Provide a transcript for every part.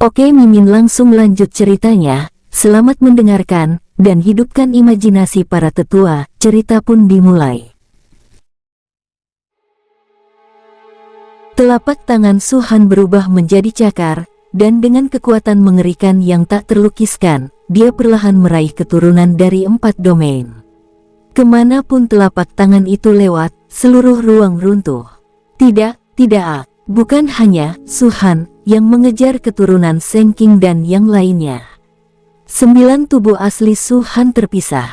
Oke, Mimin langsung lanjut ceritanya. Selamat mendengarkan, dan hidupkan imajinasi para tetua. Cerita pun dimulai. Telapak tangan Su-han berubah menjadi cakar, dan dengan kekuatan mengerikan yang tak terlukiskan, dia perlahan meraih keturunan dari 4 domain. Kemanapun telapak tangan itu lewat, seluruh ruang runtuh. Tidak, bukan hanya Su-han yang mengejar keturunan Seng King dan yang lainnya. 9 tubuh asli Su-han terpisah.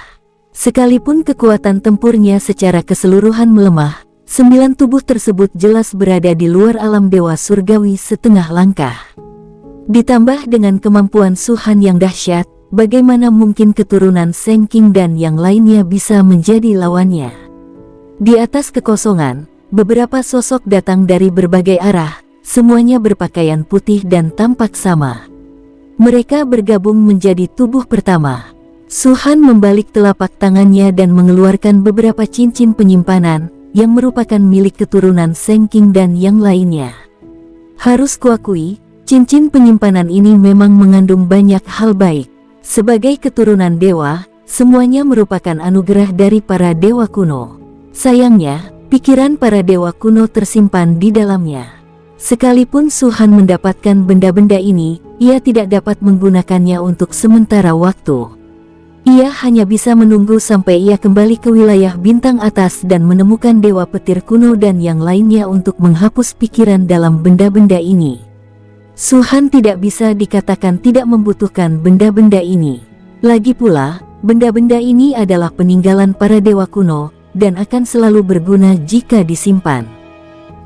Sekalipun kekuatan tempurnya secara keseluruhan melemah, 9 tubuh tersebut jelas berada di luar alam dewa surgawi setengah langkah. Ditambah dengan kemampuan Su-han yang dahsyat, bagaimana mungkin keturunan Seng King dan yang lainnya bisa menjadi lawannya? Di atas kekosongan, beberapa sosok datang dari berbagai arah, semuanya berpakaian putih dan tampak sama. Mereka bergabung menjadi tubuh pertama. Su-han membalik telapak tangannya dan mengeluarkan beberapa cincin penyimpanan, yang merupakan milik keturunan Seng King dan yang lainnya. Harus kuakui, cincin penyimpanan ini memang mengandung banyak hal baik. Sebagai keturunan dewa, semuanya merupakan anugerah dari para dewa kuno. Sayangnya, pikiran para dewa kuno tersimpan di dalamnya. Sekalipun Su-han mendapatkan benda-benda ini, ia tidak dapat menggunakannya untuk sementara waktu. Ia hanya bisa menunggu sampai ia kembali ke wilayah bintang atas dan menemukan dewa petir kuno dan yang lainnya untuk menghapus pikiran dalam benda-benda ini. Su-han tidak bisa dikatakan tidak membutuhkan benda-benda ini. Lagi pula, benda-benda ini adalah peninggalan para dewa kuno, dan akan selalu berguna jika disimpan.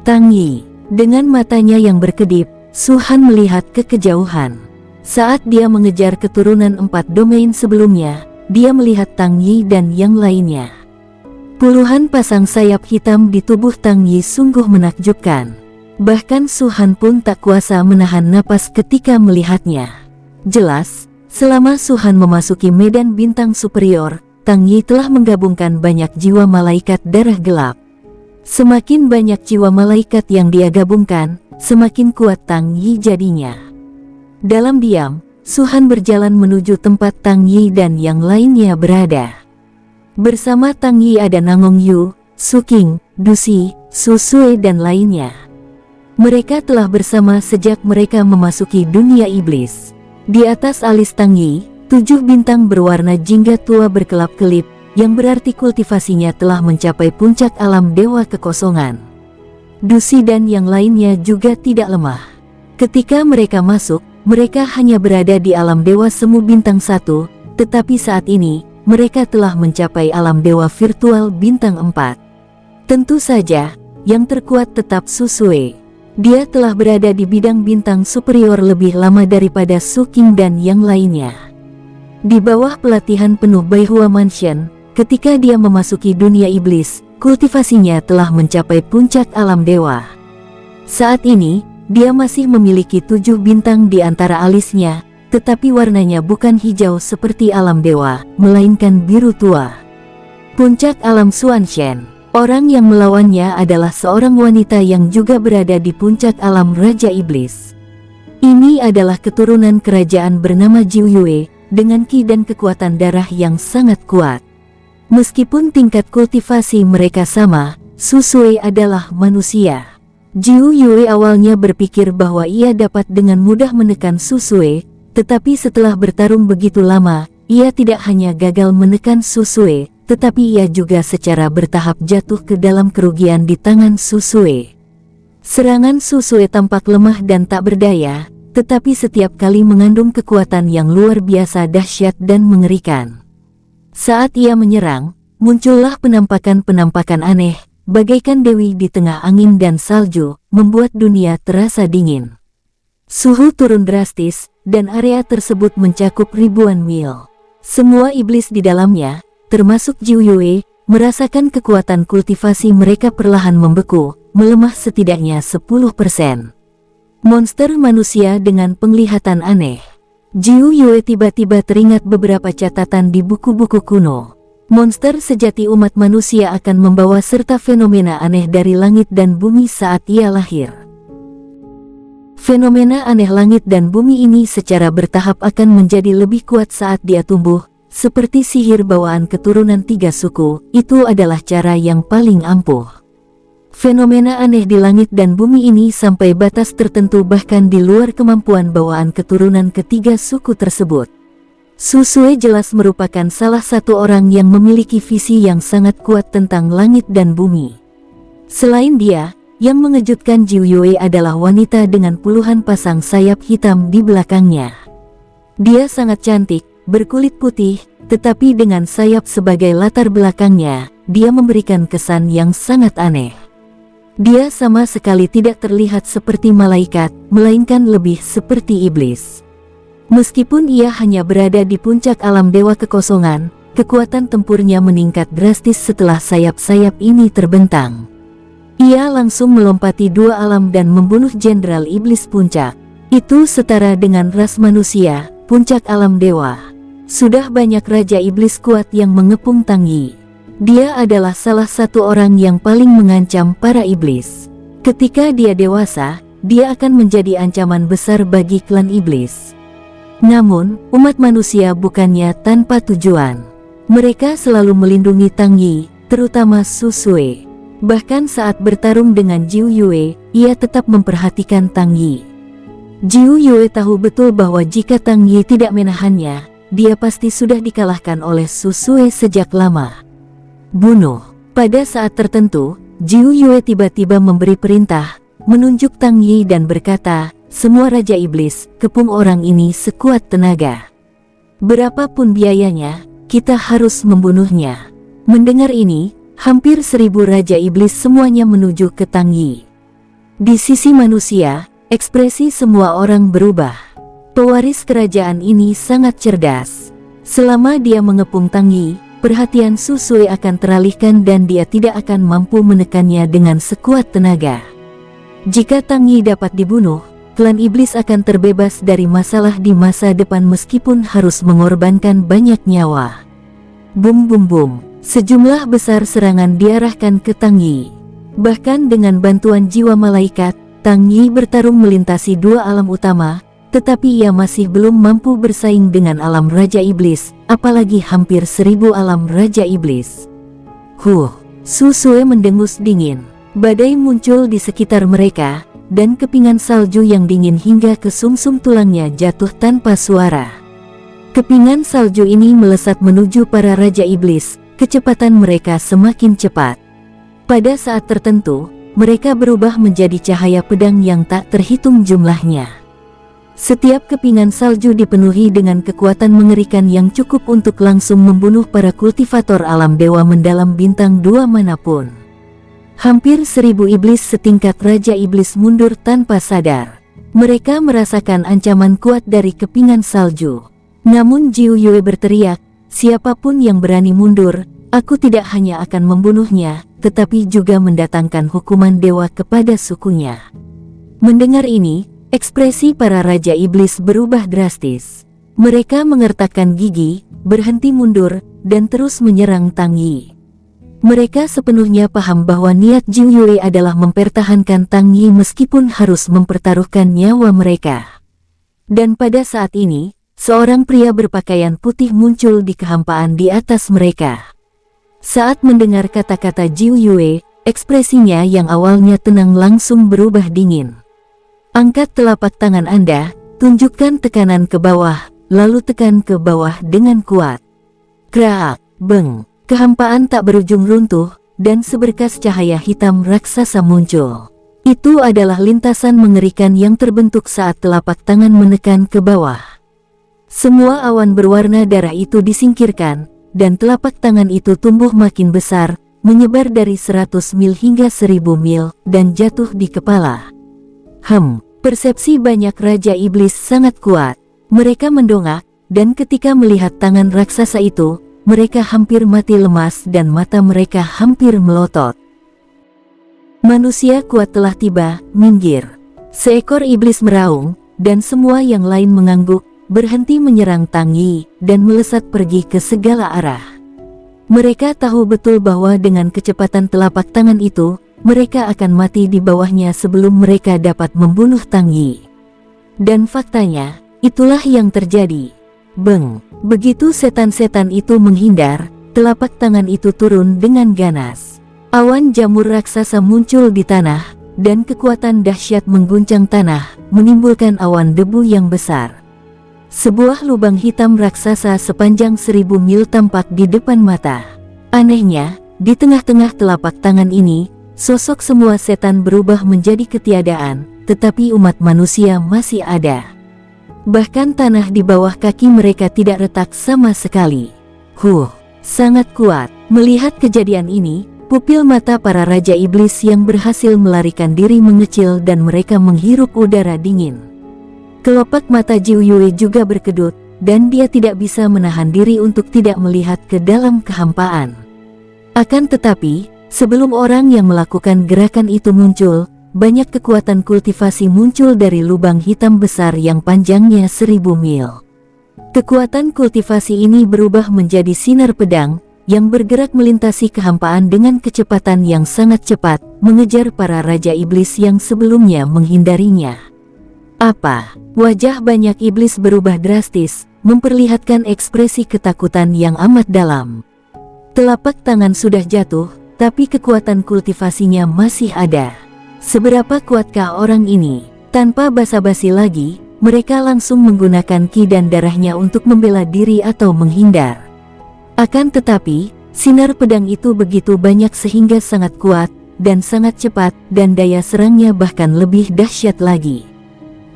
Tang Yi. Dengan matanya yang berkedip, Su-han melihat ke kejauhan. Saat dia mengejar keturunan 4 domain sebelumnya, dia melihat Tang Yi dan yang lainnya. Puluhan pasang sayap hitam di tubuh Tang Yi sungguh menakjubkan. Bahkan Su-han pun tak kuasa menahan napas ketika melihatnya. Jelas, selama Su-han memasuki medan bintang superior, Tang Yi telah menggabungkan banyak jiwa malaikat darah gelap. Semakin banyak jiwa malaikat yang dia gabungkan, semakin kuat Tang Yi jadinya. Dalam diam, Su-han berjalan menuju tempat Tang Yi dan yang lainnya berada. Bersama Tang Yi ada Nangong Yu, Su King, Dusi, Su Sue dan lainnya. Mereka telah bersama sejak mereka memasuki dunia iblis. Di atas alis Tang Yi, 7 bintang berwarna jingga tua berkelap-kelip, yang berarti kultivasinya telah mencapai puncak alam dewa kekosongan. Dusi dan yang lainnya juga tidak lemah. Ketika mereka masuk, mereka hanya berada di alam dewa semu bintang 1, tetapi saat ini, mereka telah mencapai alam dewa virtual bintang 4. Tentu saja, yang terkuat tetap Su Sue. Dia telah berada di bidang bintang superior lebih lama daripada Su King dan yang lainnya. Di bawah pelatihan penuh Baihua Mansion, ketika dia memasuki dunia iblis, kultivasinya telah mencapai puncak alam dewa. Saat ini, dia masih memiliki 7 bintang di antara alisnya, tetapi warnanya bukan hijau seperti alam dewa, melainkan biru tua. Puncak alam Xuanshen. Orang yang melawannya adalah seorang wanita yang juga berada di puncak alam Raja Iblis. Ini adalah keturunan kerajaan bernama Jiu Yue, dengan ki dan kekuatan darah yang sangat kuat. Meskipun tingkat kultivasi mereka sama, Su Sue adalah manusia. Jiu Yue awalnya berpikir bahwa ia dapat dengan mudah menekan Su Sue, tetapi setelah bertarung begitu lama, ia tidak hanya gagal menekan Su Sue, tetapi ia juga secara bertahap jatuh ke dalam kerugian di tangan Su Sue. Serangan Su Sue tampak lemah dan tak berdaya, tetapi setiap kali mengandung kekuatan yang luar biasa dahsyat dan mengerikan. Saat ia menyerang, muncullah penampakan-penampakan aneh, bagaikan dewi di tengah angin dan salju, membuat dunia terasa dingin. Suhu turun drastis, dan area tersebut mencakup ribuan mil. Semua iblis di dalamnya, termasuk Jiu Yue, merasakan kekuatan kultivasi mereka perlahan membeku, melemah setidaknya 10%. Monster manusia dengan penglihatan aneh. Jiu Yue tiba-tiba teringat beberapa catatan di buku-buku kuno. Monster sejati umat manusia akan membawa serta fenomena aneh dari langit dan bumi saat ia lahir. Fenomena aneh langit dan bumi ini secara bertahap akan menjadi lebih kuat saat dia tumbuh, seperti sihir bawaan keturunan 3 suku, itu adalah cara yang paling ampuh. Fenomena aneh di langit dan bumi ini sampai batas tertentu bahkan di luar kemampuan bawaan keturunan ketiga suku tersebut. Susue jelas merupakan salah satu orang yang memiliki visi yang sangat kuat tentang langit dan bumi. Selain dia, yang mengejutkan Jiu Yue adalah wanita dengan puluhan pasang sayap hitam di belakangnya. Dia sangat cantik, berkulit putih, tetapi dengan sayap sebagai latar belakangnya, dia memberikan kesan yang sangat aneh. Dia sama sekali tidak terlihat seperti malaikat, melainkan lebih seperti iblis. Meskipun ia hanya berada di puncak alam dewa kekosongan, kekuatan tempurnya meningkat drastis setelah sayap-sayap ini terbentang. Ia langsung melompati 2 alam dan membunuh Jenderal Iblis Puncak. Itu setara dengan ras manusia, puncak alam dewa. Sudah banyak Raja Iblis kuat yang mengepung Tang Yi. Dia adalah salah satu orang yang paling mengancam para iblis. Ketika dia dewasa, dia akan menjadi ancaman besar bagi klan iblis. Namun, umat manusia bukannya tanpa tujuan. Mereka selalu melindungi Tang Yi, terutama Susue. Bahkan saat bertarung dengan Jiu Yue, ia tetap memperhatikan Tang Yi. Jiu Yue tahu betul bahwa jika Tang Yi tidak menahannya, dia pasti sudah dikalahkan oleh Susue sejak lama. Bunuh. Pada saat tertentu, Jiu Yue tiba-tiba memberi perintah, menunjuk Tang Yi dan berkata, "Semua Raja Iblis, kepung orang ini sekuat tenaga. Berapapun biayanya, kita harus membunuhnya." Mendengar ini, hampir 1000 Raja Iblis semuanya menuju ke Tang Yi. Di sisi manusia, ekspresi semua orang berubah. Pewaris kerajaan ini sangat cerdas. Selama dia mengepung Tang Yi, perhatian Susue akan teralihkan dan dia tidak akan mampu menekannya dengan sekuat tenaga. Jika Tang Yi dapat dibunuh, klan iblis akan terbebas dari masalah di masa depan meskipun harus mengorbankan banyak nyawa. Bum bum bum. Sejumlah besar serangan diarahkan ke Tang Yi. Bahkan dengan bantuan jiwa malaikat, Tang Yi bertarung melintasi 2 alam utama, tetapi ia masih belum mampu bersaing dengan alam Raja Iblis, apalagi hampir 1000 alam Raja Iblis. Susue mendengus dingin. Badai muncul di sekitar mereka, dan kepingan salju yang dingin hingga ke sumsum tulangnya jatuh tanpa suara. Kepingan salju ini melesat menuju para Raja Iblis. Kecepatan mereka semakin cepat. Pada saat tertentu, mereka berubah menjadi cahaya pedang yang tak terhitung jumlahnya. Setiap kepingan salju dipenuhi dengan kekuatan mengerikan yang cukup untuk langsung membunuh para kultivator alam dewa mendalam bintang 2 manapun. Hampir 1000 iblis setingkat Raja Iblis mundur tanpa sadar. Mereka merasakan ancaman kuat dari kepingan salju. Namun Jiu Yue berteriak, "Siapapun yang berani mundur, aku tidak hanya akan membunuhnya, tetapi juga mendatangkan hukuman dewa kepada sukunya." Mendengar ini, ekspresi para Raja Iblis berubah drastis. Mereka mengertakkan gigi, berhenti mundur, dan terus menyerang Tang Yi. Mereka sepenuhnya paham bahwa niat Jiu Yue adalah mempertahankan Tang Yi meskipun harus mempertaruhkan nyawa mereka. Dan pada saat ini, seorang pria berpakaian putih muncul di kehampaan di atas mereka. Saat mendengar kata-kata Jiu Yue, ekspresinya yang awalnya tenang langsung berubah dingin. "Angkat telapak tangan Anda, tunjukkan tekanan ke bawah, lalu tekan ke bawah dengan kuat." Kraak, beng, kehampaan tak berujung runtuh, dan seberkas cahaya hitam raksasa muncul. Itu adalah lintasan mengerikan yang terbentuk saat telapak tangan menekan ke bawah. Semua awan berwarna darah itu disingkirkan, dan telapak tangan itu tumbuh makin besar, menyebar dari 100 mil hingga 1000 mil, dan jatuh di kepala. Persepsi banyak Raja Iblis sangat kuat. Mereka mendongak, dan ketika melihat tangan raksasa itu, mereka hampir mati lemas dan mata mereka hampir melotot. Manusia kuat telah tiba, minggir. Seekor iblis meraung, dan semua yang lain mengangguk, berhenti menyerang Tang Yi, dan melesat pergi ke segala arah. Mereka tahu betul bahwa dengan kecepatan telapak tangan itu, mereka akan mati di bawahnya sebelum mereka dapat membunuh Tang Yi. Dan faktanya, itulah yang terjadi. Beng! Begitu setan-setan itu menghindar, telapak tangan itu turun dengan ganas. Awan jamur raksasa muncul di tanah, dan kekuatan dahsyat mengguncang tanah, menimbulkan awan debu yang besar. Sebuah lubang hitam raksasa sepanjang 1000 mil tampak di depan mata. Anehnya, di tengah-tengah telapak tangan ini, sosok semua setan berubah menjadi ketiadaan, tetapi umat manusia masih ada. Bahkan tanah di bawah kaki mereka tidak retak sama sekali. Sangat kuat. Melihat kejadian ini, pupil mata para raja iblis yang berhasil melarikan diri mengecil dan mereka menghirup udara dingin. Kelopak mata Jiu Yue juga berkedut, dan dia tidak bisa menahan diri untuk tidak melihat ke dalam kehampaan. Akan tetapi, sebelum orang yang melakukan gerakan itu muncul, banyak kekuatan kultivasi muncul dari lubang hitam besar yang panjangnya 1000 mil. Kekuatan kultivasi ini berubah menjadi sinar pedang, yang bergerak melintasi kehampaan dengan kecepatan yang sangat cepat, mengejar para raja iblis yang sebelumnya menghindarinya. Wajah banyak iblis berubah drastis, memperlihatkan ekspresi ketakutan yang amat dalam. Telapak tangan sudah jatuh, tapi kekuatan kultivasinya masih ada. Seberapa kuatkah orang ini? Tanpa basa-basi lagi, mereka langsung menggunakan ki dan darahnya untuk membela diri atau menghindar. Akan tetapi, sinar pedang itu begitu banyak sehingga sangat kuat, dan sangat cepat, dan daya serangnya bahkan lebih dahsyat lagi.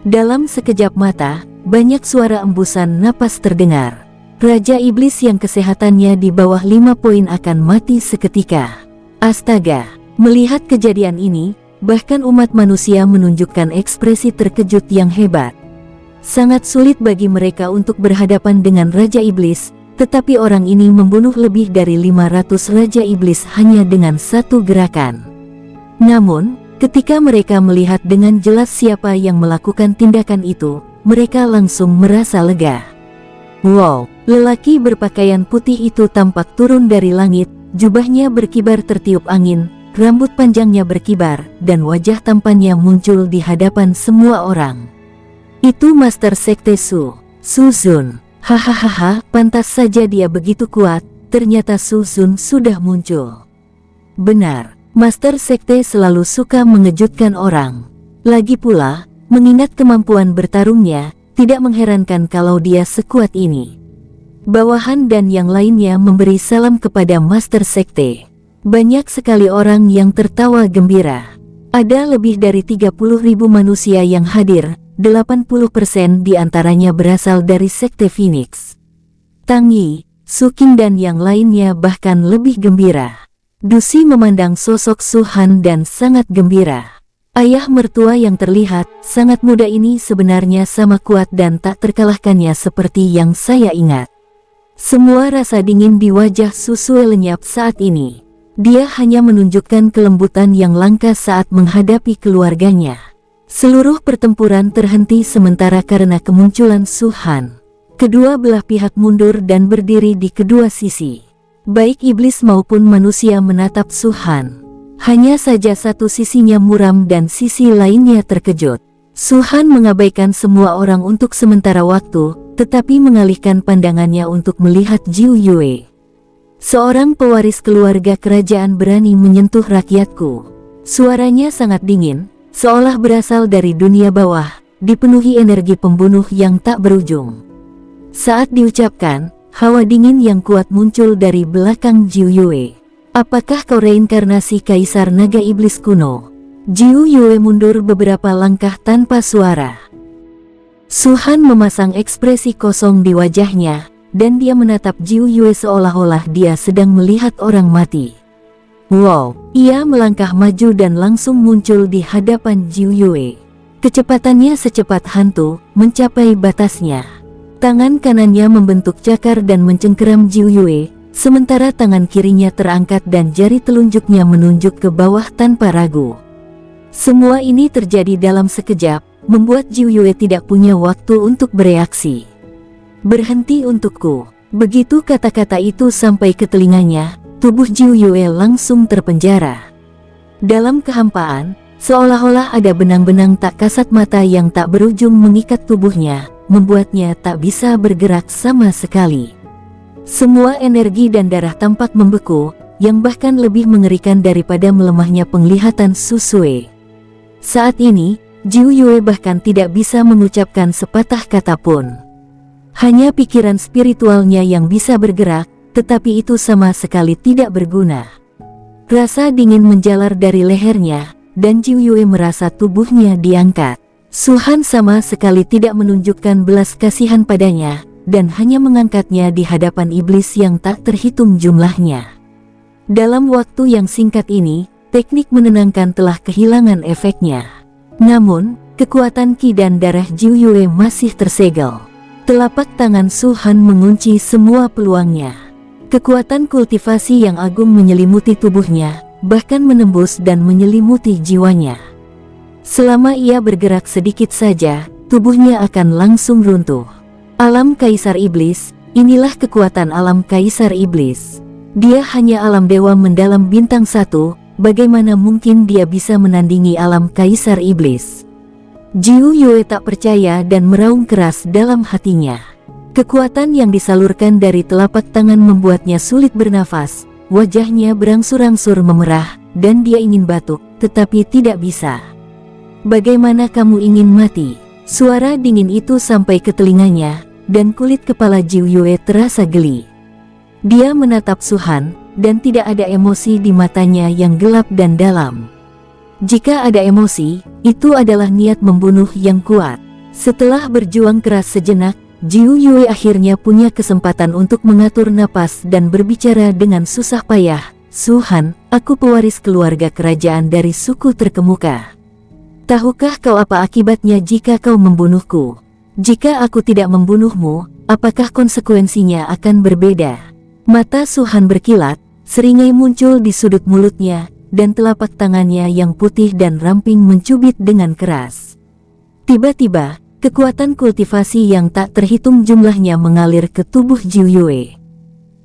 Dalam sekejap mata, banyak suara embusan napas terdengar. Raja iblis yang kesehatannya di bawah 5 poin akan mati seketika. Astaga! Melihat kejadian ini, bahkan umat manusia menunjukkan ekspresi terkejut yang hebat. Sangat sulit bagi mereka untuk berhadapan dengan Raja Iblis, tetapi orang ini membunuh lebih dari 500 Raja Iblis hanya dengan satu gerakan. Namun, ketika mereka melihat dengan jelas siapa yang melakukan tindakan itu, mereka langsung merasa lega. Wow! Lelaki berpakaian putih itu tampak turun dari langit, jubahnya berkibar tertiup angin, rambut panjangnya berkibar, dan wajah tampannya muncul di hadapan semua orang. Itu Master Sekte Su Zun. Hahaha, pantas saja dia begitu kuat, ternyata Su Zun sudah muncul. Benar. Master Sekte selalu suka mengejutkan orang. Lagi pula, mengingat kemampuan bertarungnya, tidak mengherankan kalau dia sekuat ini. Bawahan dan yang lainnya memberi salam kepada Master Sekte. Banyak sekali orang yang tertawa gembira. Ada lebih dari 30.000 manusia yang hadir, 80% diantaranya berasal dari Sekte Phoenix. Tang Yi, Su Qing dan yang lainnya bahkan lebih gembira. Dusi memandang sosok Su Han dan sangat gembira. Ayah mertua yang terlihat sangat muda ini sebenarnya sama kuat dan tak terkalahkannya seperti yang saya ingat. Semua rasa dingin di wajah Su Sue lenyap saat ini. Dia hanya menunjukkan kelembutan yang langka saat menghadapi keluarganya. Seluruh pertempuran terhenti sementara karena kemunculan Su Han. Kedua belah pihak mundur dan berdiri di kedua sisi. Baik iblis maupun manusia menatap Su Han. Hanya saja satu sisinya muram dan sisi lainnya terkejut. Su Han mengabaikan semua orang untuk sementara waktu, tetapi mengalihkan pandangannya untuk melihat Jiu Yue. Seorang pewaris keluarga kerajaan berani menyentuh rakyatku. Suaranya sangat dingin, seolah berasal dari dunia bawah, dipenuhi energi pembunuh yang tak berujung. Saat diucapkan, hawa dingin yang kuat muncul dari belakang Jiu Yue. Apakah kau reinkarnasi Kaisar Naga Iblis kuno? Jiu Yue mundur beberapa langkah tanpa suara. Su Han memasang ekspresi kosong di wajahnya, dan dia menatap Jiu Yue seolah-olah dia sedang melihat orang mati. Wow! Ia melangkah maju dan langsung muncul di hadapan Jiu Yue. Kecepatannya secepat hantu, mencapai batasnya. Tangan kanannya membentuk cakar dan mencengkeram Jiu Yue, sementara tangan kirinya terangkat dan jari telunjuknya menunjuk ke bawah tanpa ragu. Semua ini terjadi dalam sekejap, membuat Jiu Yue tidak punya waktu untuk bereaksi. Berhenti untukku. Begitu kata-kata itu sampai ke telinganya, tubuh Jiu Yue langsung terpenjara. Dalam kehampaan, Seolah-olah ada benang-benang tak kasat mata yang tak berujung mengikat tubuhnya, membuatnya tak bisa bergerak sama sekali. Semua energi dan darah tampak membeku, yang bahkan lebih mengerikan daripada melemahnya penglihatan Su Sue. Saat ini, Jiu Yue bahkan tidak bisa mengucapkan sepatah kata pun. Hanya pikiran spiritualnya yang bisa bergerak, tetapi itu sama sekali tidak berguna. Rasa dingin menjalar dari lehernya, dan Jiu Yue merasa tubuhnya diangkat. Su Han sama sekali tidak menunjukkan belas kasihan padanya, dan hanya mengangkatnya di hadapan iblis yang tak terhitung jumlahnya. Dalam waktu yang singkat ini, teknik menenangkan telah kehilangan efeknya. Namun, kekuatan ki dan darah Jiu Yue masih tersegel. Telapak tangan Su Han mengunci semua peluangnya. Kekuatan kultivasi yang agung menyelimuti tubuhnya, bahkan menembus dan menyelimuti jiwanya. Selama ia bergerak sedikit saja, tubuhnya akan langsung runtuh. Alam Kaisar Iblis, inilah kekuatan alam Kaisar Iblis. Dia hanya alam dewa mendalam bintang 1, bagaimana mungkin dia bisa menandingi alam Kaisar Iblis? Jiu Yue tak percaya dan meraung keras dalam hatinya. Kekuatan yang disalurkan dari telapak tangan membuatnya sulit bernafas, wajahnya berangsur-angsur memerah, dan dia ingin batuk, tetapi tidak bisa. Bagaimana kamu ingin mati? Suara dingin itu sampai ke telinganya, dan kulit kepala Jiu Yue terasa geli. Dia menatap Su Han, dan tidak ada emosi di matanya yang gelap dan dalam. Jika ada emosi, itu adalah niat membunuh yang kuat. Setelah berjuang keras sejenak, Jiu Yue akhirnya punya kesempatan untuk mengatur napas dan berbicara dengan susah payah. Su Han, aku pewaris keluarga kerajaan dari suku terkemuka. Tahukah kau apa akibatnya jika kau membunuhku? Jika aku tidak membunuhmu, apakah konsekuensinya akan berbeda? Mata Su Han berkilat, seringai muncul di sudut mulutnya, dan telapak tangannya yang putih dan ramping mencubit dengan keras. Tiba-tiba, kekuatan kultivasi yang tak terhitung jumlahnya mengalir ke tubuh Jiu Yue.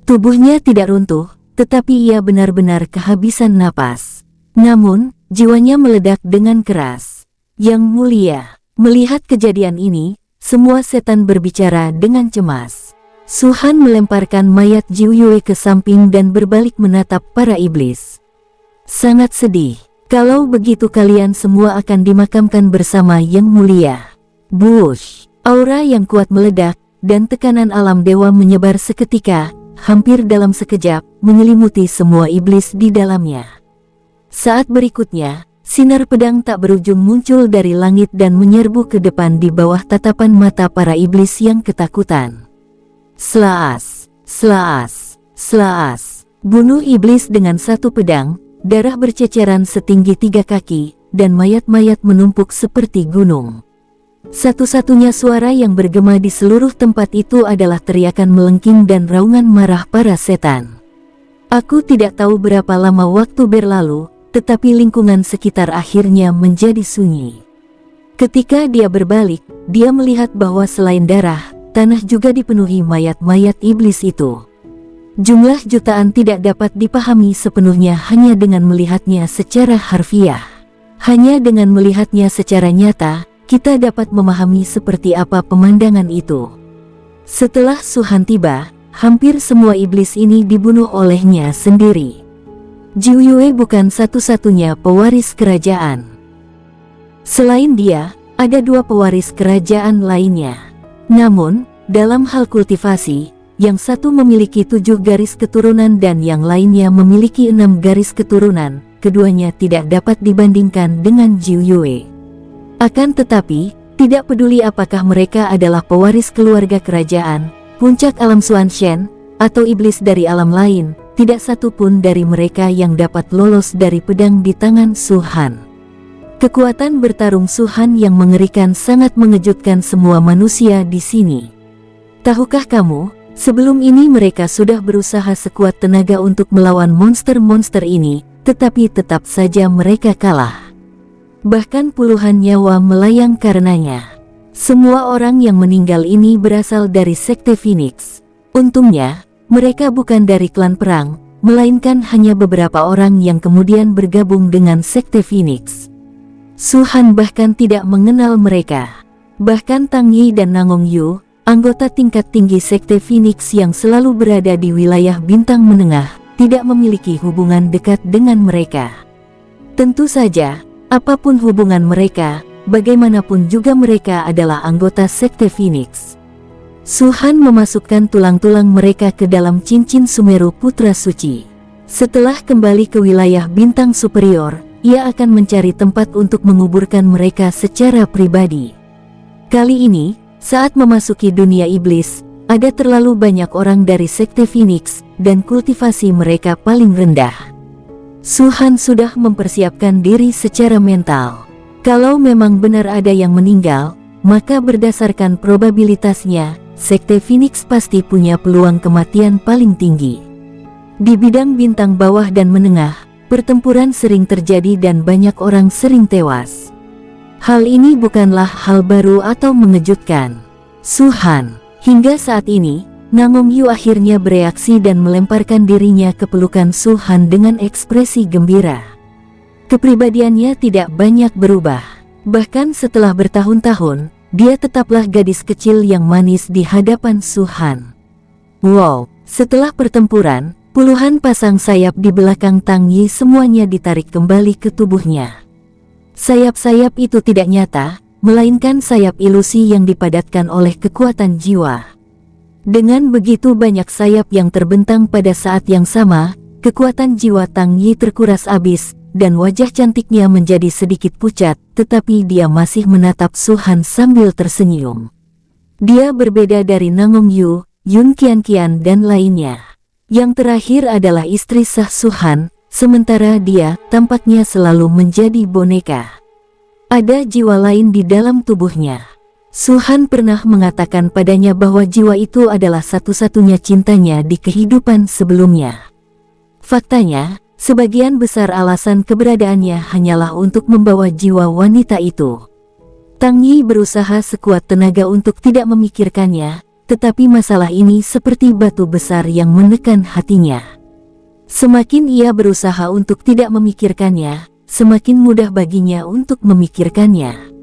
Tubuhnya tidak runtuh, tetapi ia benar-benar kehabisan napas. Namun, jiwanya meledak dengan keras. Yang mulia, melihat kejadian ini, semua setan berbicara dengan cemas. Su Han melemparkan mayat Jiu Yue ke samping dan berbalik menatap para iblis. Sangat sedih. Kalau begitu kalian semua akan dimakamkan bersama Yang Mulia. Bush, aura yang kuat meledak, dan tekanan alam dewa menyebar seketika, hampir dalam sekejap, menyelimuti semua iblis di dalamnya. Saat berikutnya, sinar pedang tak berujung muncul dari langit dan menyerbu ke depan di bawah tatapan mata para iblis yang ketakutan. Slaas, slaas, slaas. Bunuh iblis dengan satu pedang, darah berceceran setinggi 3 kaki, dan mayat-mayat menumpuk seperti gunung. Satu-satunya suara yang bergema di seluruh tempat itu adalah teriakan melengking dan raungan marah para setan. Aku tidak tahu berapa lama waktu berlalu, tetapi lingkungan sekitar akhirnya menjadi sunyi. Ketika dia berbalik, dia melihat bahwa selain darah, tanah juga dipenuhi mayat-mayat iblis itu. Jumlah jutaan tidak dapat dipahami sepenuhnya hanya dengan melihatnya secara harfiah. Hanya dengan melihatnya secara nyata, kita dapat memahami seperti apa pemandangan itu. Setelah Su Han tiba, hampir semua iblis ini dibunuh olehnya sendiri. Jiu Yue bukan satu-satunya pewaris kerajaan. Selain dia, ada 2 pewaris kerajaan lainnya. Namun, dalam hal kultivasi, yang satu memiliki 7 garis keturunan dan yang lainnya memiliki 6 garis keturunan, keduanya tidak dapat dibandingkan dengan Jiu Yue. Akan tetapi, tidak peduli apakah mereka adalah pewaris keluarga kerajaan, puncak alam Xuanshen, atau iblis dari alam lain, tidak satu pun dari mereka yang dapat lolos dari pedang di tangan Su Han. Kekuatan bertarung Su Han yang mengerikan sangat mengejutkan semua manusia di sini. Tahukah kamu, sebelum ini mereka sudah berusaha sekuat tenaga untuk melawan monster-monster ini, tetapi tetap saja mereka kalah. Bahkan puluhan nyawa melayang karenanya. Semua orang yang meninggal ini berasal dari Sekte Phoenix. Untungnya, mereka bukan dari klan perang, melainkan hanya beberapa orang yang kemudian bergabung dengan Sekte Phoenix. Su Han bahkan tidak mengenal mereka. Bahkan Tang Yi dan Nangong Yu, anggota tingkat tinggi Sekte Phoenix yang selalu berada di wilayah bintang menengah, tidak memiliki hubungan dekat dengan mereka. Tentu saja, apapun hubungan mereka, bagaimanapun juga mereka adalah anggota Sekte Phoenix. Su Han memasukkan tulang-tulang mereka ke dalam cincin Sumeru Putra Suci. Setelah kembali ke wilayah bintang superior, ia akan mencari tempat untuk menguburkan mereka secara pribadi. Kali ini, saat memasuki dunia iblis, ada terlalu banyak orang dari Sekte Phoenix, dan kultivasi mereka paling rendah. Su Han sudah mempersiapkan diri secara mental. Kalau memang benar ada yang meninggal, maka berdasarkan probabilitasnya, Sekte Phoenix pasti punya peluang kematian paling tinggi. Di bidang bintang bawah dan menengah, pertempuran sering terjadi dan banyak orang sering tewas. Hal ini bukanlah hal baru atau mengejutkan. Su Han, hingga saat ini, Nangong Yu akhirnya bereaksi dan melemparkan dirinya ke pelukan Su Han dengan ekspresi gembira. Kepribadiannya tidak banyak berubah. Bahkan setelah bertahun-tahun, dia tetaplah gadis kecil yang manis di hadapan Su Han. Wow, setelah pertempuran, puluhan pasang sayap di belakang Tang Yi semuanya ditarik kembali ke tubuhnya. Sayap-sayap itu tidak nyata, melainkan sayap ilusi yang dipadatkan oleh kekuatan jiwa. Dengan begitu banyak sayap yang terbentang pada saat yang sama, kekuatan jiwa Tang Yi terkuras habis, dan wajah cantiknya menjadi sedikit pucat, tetapi dia masih menatap Su Han sambil tersenyum. Dia berbeda dari Nangong Yu, Yun Qian dan lainnya. Yang terakhir adalah istri sah Su Han, sementara dia tampaknya selalu menjadi boneka. Ada jiwa lain di dalam tubuhnya. Su Han pernah mengatakan padanya bahwa jiwa itu adalah satu-satunya cintanya di kehidupan sebelumnya. Faktanya, sebagian besar alasan keberadaannya hanyalah untuk membawa jiwa wanita itu. Tang Yi berusaha sekuat tenaga untuk tidak memikirkannya, tetapi masalah ini seperti batu besar yang menekan hatinya. Semakin ia berusaha untuk tidak memikirkannya, semakin mudah baginya untuk memikirkannya.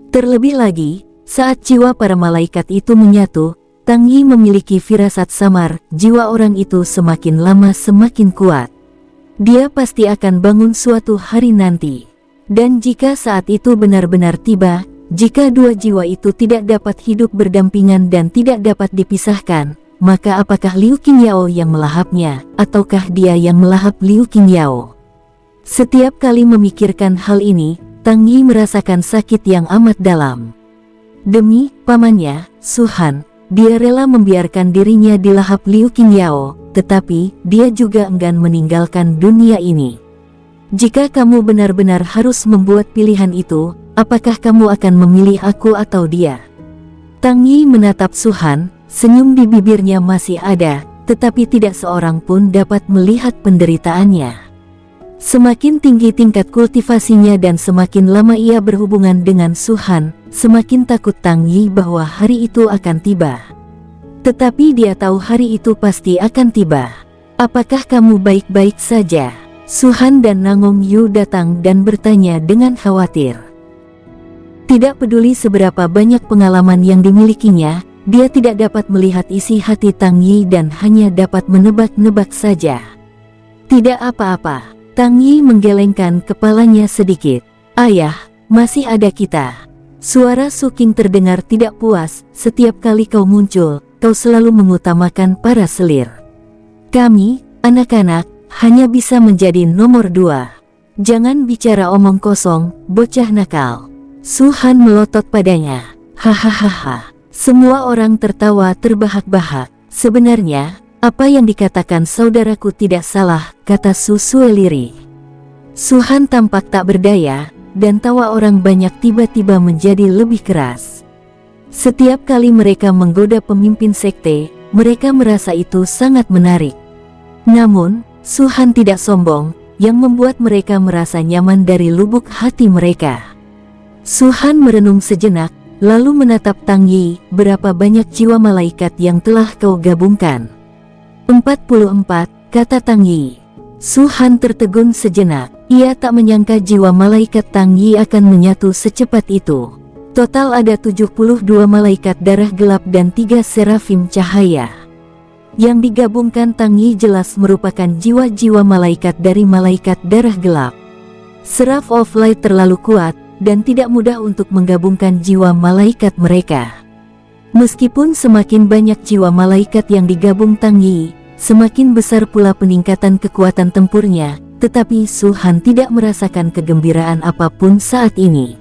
Terlebih lagi, saat jiwa para malaikat itu menyatu, Tang Yi memiliki firasat samar, jiwa orang itu semakin lama semakin kuat. Dia pasti akan bangun suatu hari nanti. Dan jika saat itu benar-benar tiba, jika dua jiwa itu tidak dapat hidup berdampingan dan tidak dapat dipisahkan, maka apakah Liu Qingyao yang melahapnya, ataukah dia yang melahap Liu Qingyao? Setiap kali memikirkan hal ini, Tang Yi merasakan sakit yang amat dalam. Demi pamannya, Su Han, dia rela membiarkan dirinya dilahap Liu Qingyao, tetapi dia juga enggan meninggalkan dunia ini. Jika kamu benar-benar harus membuat pilihan itu, apakah kamu akan memilih aku atau dia? Tang Yi menatap Su Han, senyum di bibirnya masih ada, tetapi tidak seorang pun dapat melihat penderitaannya. Semakin tinggi tingkat kultivasinya dan semakin lama ia berhubungan dengan Su Han, semakin takut Tang Yi bahwa hari itu akan tiba. Tetapi dia tahu hari itu pasti akan tiba. Apakah kamu baik-baik saja? Su Han dan Nangong Yu datang dan bertanya dengan khawatir. Tidak peduli seberapa banyak pengalaman yang dimilikinya, dia tidak dapat melihat isi hati Tang Yi dan hanya dapat menebak-nebak saja. Tidak apa-apa. Tang Yi menggelengkan kepalanya sedikit. Ayah, masih ada kita. Suara Su Qing terdengar tidak puas, setiap kali kau muncul, kau selalu mengutamakan para selir. Kami, anak-anak, hanya bisa menjadi nomor 2. Jangan bicara omong kosong, bocah nakal. Su Han melotot padanya. Hahaha. Semua orang tertawa terbahak-bahak. Sebenarnya, apa yang dikatakan saudaraku tidak salah, kata Su Sueliri. Su Han tampak tak berdaya, dan tawa orang banyak tiba-tiba menjadi lebih keras. Setiap kali mereka menggoda pemimpin sekte, mereka merasa itu sangat menarik. Namun, Su Han tidak sombong, yang membuat mereka merasa nyaman dari lubuk hati mereka. Su Han merenung sejenak, lalu menatap Tang Yi, berapa banyak jiwa malaikat yang telah kau gabungkan? 44, kata Tang Yi. Su Han tertegun sejenak. Ia tak menyangka jiwa malaikat Tang Yi akan menyatu secepat itu. Total ada 72 malaikat darah gelap dan 3 serafim cahaya. Yang digabungkan Tang Yi jelas merupakan jiwa-jiwa malaikat dari malaikat darah gelap. Seraph of Light terlalu kuat dan tidak mudah untuk menggabungkan jiwa malaikat mereka. Meskipun semakin banyak jiwa malaikat yang digabung Tang Yi, semakin besar pula peningkatan kekuatan tempurnya, tetapi Su Han tidak merasakan kegembiraan apapun saat ini.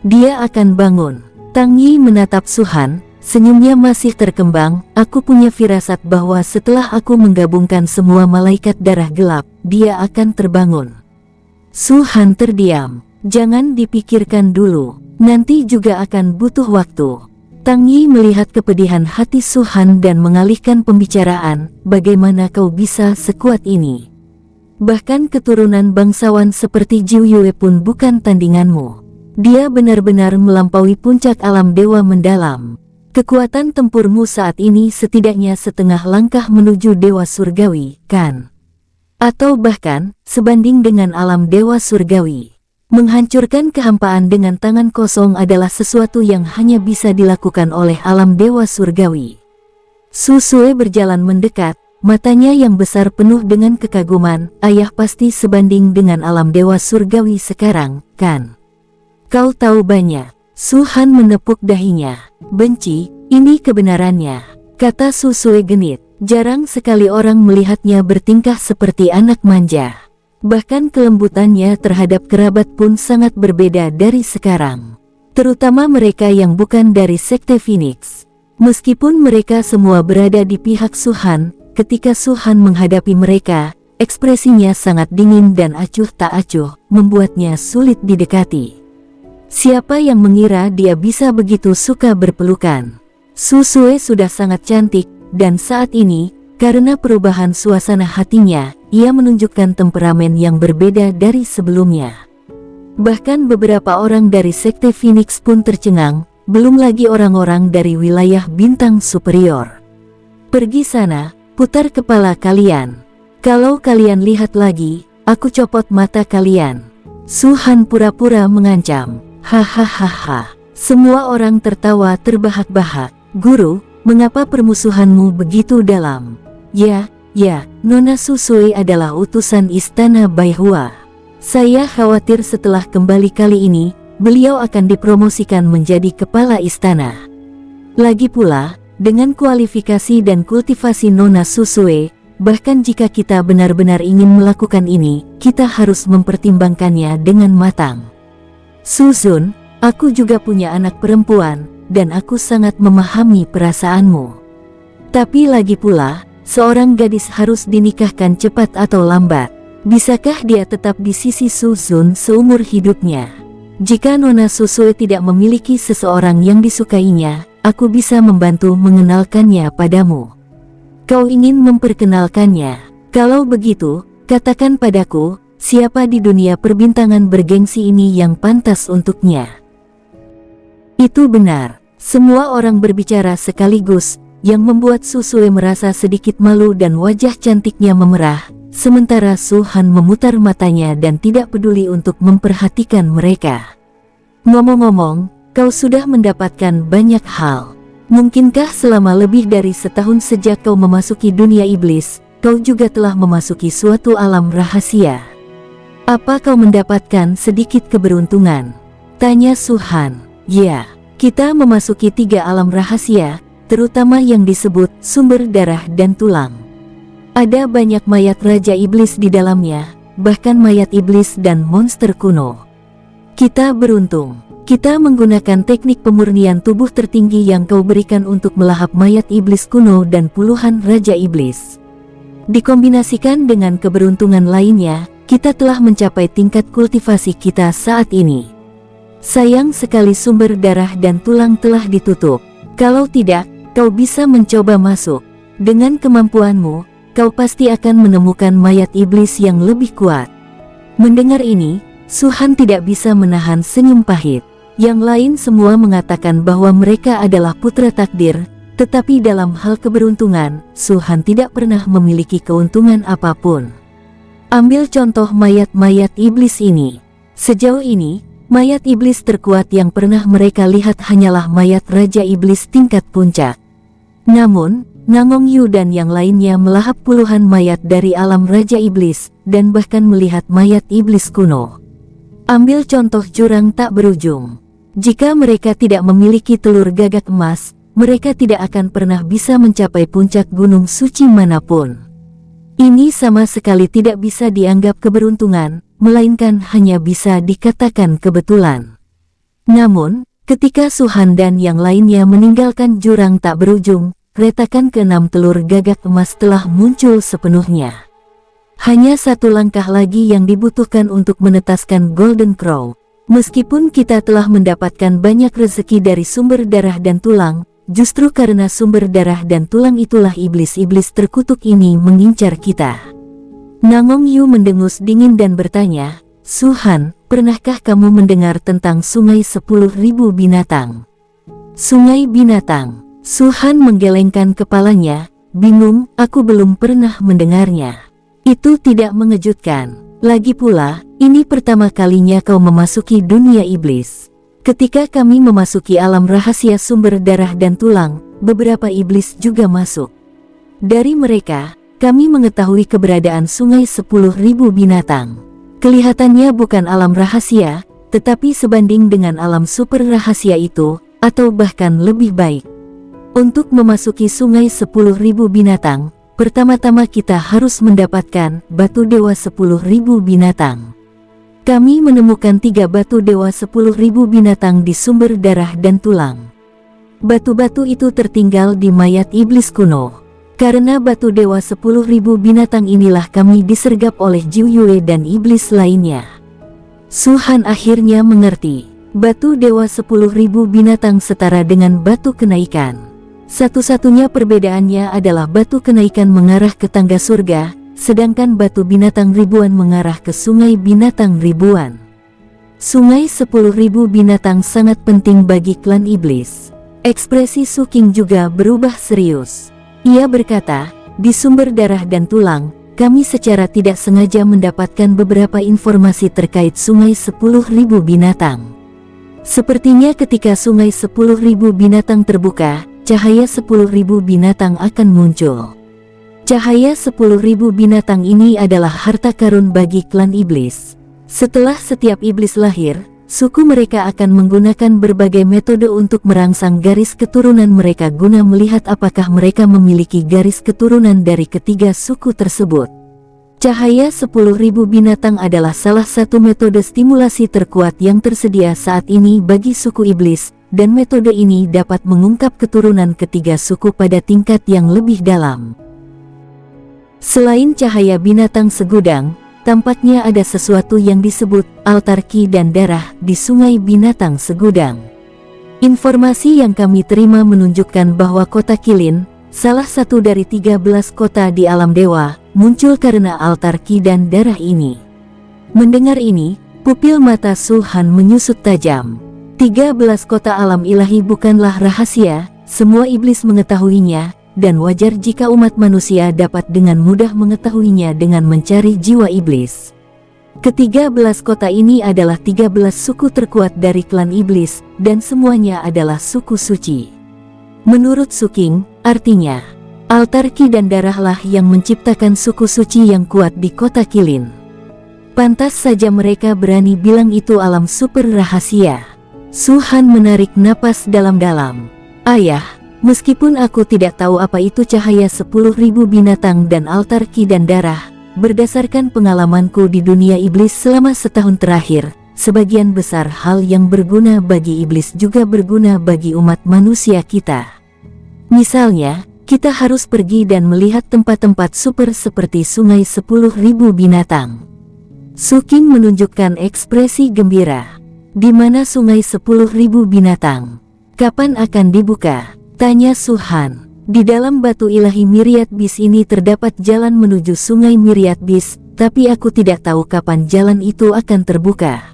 Dia akan bangun. Tang Yi menatap Su Han, senyumnya masih terkembang. Aku punya firasat bahwa setelah aku menggabungkan semua malaikat darah gelap, dia akan terbangun. Su Han terdiam. Jangan dipikirkan dulu, nanti juga akan butuh waktu. Tang Yi melihat kepedihan hati Su Han dan mengalihkan pembicaraan. Bagaimana kau bisa sekuat ini? Bahkan keturunan bangsawan seperti Jiu Yue pun bukan tandinganmu. Dia benar-benar melampaui puncak alam dewa mendalam. Kekuatan tempurmu saat ini setidaknya setengah langkah menuju dewa surgawi, kan? Atau bahkan, sebanding dengan alam dewa surgawi. Menghancurkan kehampaan dengan tangan kosong adalah sesuatu yang hanya bisa dilakukan oleh alam dewa surgawi. Su Sue berjalan mendekat, matanya yang besar penuh dengan kekaguman. Ayah pasti sebanding dengan alam dewa surgawi sekarang, kan? Kau tahu banyak. Su Han menepuk dahinya. Benci, ini kebenarannya, kata Su Sue genit. Jarang sekali orang melihatnya bertingkah seperti anak manja. Bahkan kelembutannya terhadap kerabat pun sangat berbeda dari sekarang. Terutama mereka yang bukan dari Sekte Phoenix. Meskipun mereka semua berada di pihak Su Han, ketika Su Han menghadapi mereka, ekspresinya sangat dingin dan acuh tak acuh, membuatnya sulit didekati. Siapa yang mengira dia bisa begitu suka berpelukan? Su Sue sudah sangat cantik, dan saat ini, karena perubahan suasana hatinya, ia menunjukkan temperamen yang berbeda dari sebelumnya. Bahkan beberapa orang dari Sekte Phoenix pun tercengang, belum lagi orang-orang dari wilayah bintang superior. Pergi sana, putar kepala kalian. Kalau kalian lihat lagi, aku copot mata kalian. Su Han pura-pura mengancam. Hahaha. Semua orang tertawa terbahak-bahak. Guru, mengapa permusuhanmu begitu dalam? Ya, Nona Su Sue adalah utusan istana Baihua. Saya khawatir setelah kembali kali ini, beliau akan dipromosikan menjadi kepala istana. Lagi pula, dengan kualifikasi dan kultivasi Nona Su Sue, bahkan jika kita benar-benar ingin melakukan ini, kita harus mempertimbangkannya dengan matang. Su Zun, aku juga punya anak perempuan, dan aku sangat memahami perasaanmu. Tapi lagi pula, seorang gadis harus dinikahkan cepat atau lambat. Bisakah dia tetap di sisi Su Zun seumur hidupnya? Jika Nona Su Sue tidak memiliki seseorang yang disukainya, aku bisa membantu mengenalkannya padamu. Kau ingin memperkenalkannya? Kalau begitu, katakan padaku, siapa di dunia perbintangan bergengsi ini yang pantas untuknya? Itu benar. Semua orang berbicara sekaligus, yang membuat Su Sue merasa sedikit malu dan wajah cantiknya memerah, sementara Su Han memutar matanya dan tidak peduli untuk memperhatikan mereka. Ngomong-ngomong, kau sudah mendapatkan banyak hal. Mungkinkah selama lebih dari setahun sejak kau memasuki dunia iblis, kau juga telah memasuki suatu alam rahasia? Apa kau mendapatkan sedikit keberuntungan? Tanya Su Han. Ya, kita memasuki 3 alam rahasia, terutama yang disebut sumber darah dan tulang. Ada banyak mayat Raja Iblis di dalamnya, bahkan mayat iblis dan monster kuno. Kita beruntung, kita menggunakan teknik pemurnian tubuh tertinggi yang kau berikan untuk melahap mayat iblis kuno dan puluhan Raja Iblis. Dikombinasikan dengan keberuntungan lainnya, kita telah mencapai tingkat kultivasi kita saat ini. Sayang sekali sumber darah dan tulang telah ditutup. Kalau tidak, kau bisa mencoba masuk. Dengan kemampuanmu, kau pasti akan menemukan mayat iblis yang lebih kuat. Mendengar ini, Su Han tidak bisa menahan senyum pahit. Yang lain semua mengatakan bahwa mereka adalah putra takdir, tetapi dalam hal keberuntungan, Su Han tidak pernah memiliki keuntungan apapun. Ambil contoh mayat-mayat iblis ini. Sejauh ini, mayat iblis terkuat yang pernah mereka lihat hanyalah mayat Raja Iblis tingkat puncak. Namun, Nangong Yu dan yang lainnya melahap puluhan mayat dari alam Raja Iblis, dan bahkan melihat mayat iblis kuno. Ambil contoh jurang tak berujung. Jika mereka tidak memiliki telur gagak emas, mereka tidak akan pernah bisa mencapai puncak gunung suci manapun. Ini sama sekali tidak bisa dianggap keberuntungan, melainkan hanya bisa dikatakan kebetulan. Namun, ketika Su-han dan yang lainnya meninggalkan jurang tak berujung, retakan ke-6 telur gagak emas telah muncul sepenuhnya. Hanya satu langkah lagi yang dibutuhkan untuk menetaskan Golden Crow. Meskipun kita telah mendapatkan banyak rezeki dari sumber darah dan tulang, justru karena sumber darah dan tulang itulah iblis-iblis terkutuk ini mengincar kita. Nangong Yu mendengus dingin dan bertanya, Su-han, pernahkah kamu mendengar tentang sungai 10.000 binatang? Sungai binatang. Su-han menggelengkan kepalanya, bingung, aku belum pernah mendengarnya. Itu tidak mengejutkan. Lagi pula, ini pertama kalinya kau memasuki dunia iblis. Ketika kami memasuki alam rahasia sumber darah dan tulang, beberapa iblis juga masuk. Dari mereka, kami mengetahui keberadaan sungai 10.000 binatang. Kelihatannya bukan alam rahasia, tetapi sebanding dengan alam super rahasia itu, atau bahkan lebih baik. Untuk memasuki sungai 10.000 binatang, pertama-tama kita harus mendapatkan batu dewa 10.000 binatang. Kami menemukan 3 batu dewa 10.000 binatang di sumber darah dan tulang. Batu-batu itu tertinggal di mayat iblis kuno. Karena batu dewa 10.000 binatang inilah kami disergap oleh Jiu Yue dan iblis lainnya. Su-han akhirnya mengerti. Batu dewa 10.000 binatang setara dengan batu kenaikan. Satu-satunya perbedaannya adalah batu kenaikan mengarah ke tangga surga, sedangkan batu binatang ribuan mengarah ke sungai binatang ribuan. Sungai 10.000 binatang sangat penting bagi klan iblis. Ekspresi Su King juga berubah serius. Ia berkata, di sumber darah dan tulang, kami secara tidak sengaja mendapatkan beberapa informasi terkait sungai 10.000 binatang. Sepertinya ketika sungai 10.000 binatang terbuka, cahaya 10.000 binatang akan muncul. Cahaya 10.000 binatang ini adalah harta karun bagi klan iblis. Setelah setiap iblis lahir, suku mereka akan menggunakan berbagai metode untuk merangsang garis keturunan mereka guna melihat apakah mereka memiliki garis keturunan dari ketiga suku tersebut. Cahaya 10.000 binatang adalah salah satu metode stimulasi terkuat yang tersedia saat ini bagi suku iblis, dan metode ini dapat mengungkap keturunan ketiga suku pada tingkat yang lebih dalam. Selain cahaya binatang segudang, tampaknya ada sesuatu yang disebut altar ki dan darah di sungai binatang segudang. Informasi yang kami terima menunjukkan bahwa kota Kilin, salah satu dari 13 kota di alam dewa, muncul karena altar ki dan darah ini. Mendengar ini, pupil mata Su-han menyusut tajam. 13 kota alam ilahi bukanlah rahasia, semua iblis mengetahuinya, dan wajar jika umat manusia dapat dengan mudah mengetahuinya dengan mencari jiwa iblis. Ke-13 kota ini adalah 13 suku terkuat dari klan iblis, dan semuanya adalah suku suci. Menurut Su King, artinya, altar ki dan darahlah yang menciptakan suku suci yang kuat di kota Kilin. Pantas saja mereka berani bilang itu alam super rahasia. Su-han menarik napas dalam-dalam. Ayah, meskipun aku tidak tahu apa itu cahaya 10.000 binatang dan altar ki dan darah, berdasarkan pengalamanku di dunia iblis selama setahun terakhir, sebagian besar hal yang berguna bagi iblis juga berguna bagi umat manusia kita. Misalnya, kita harus pergi dan melihat tempat-tempat super seperti sungai 10.000 binatang. Su King menunjukkan ekspresi gembira. Di mana sungai 10.000 binatang? Kapan akan dibuka? Tanya Su-han. Di dalam batu ilahi Myriad Beast ini terdapat jalan menuju sungai Myriad Beast, tapi aku tidak tahu kapan jalan itu akan terbuka.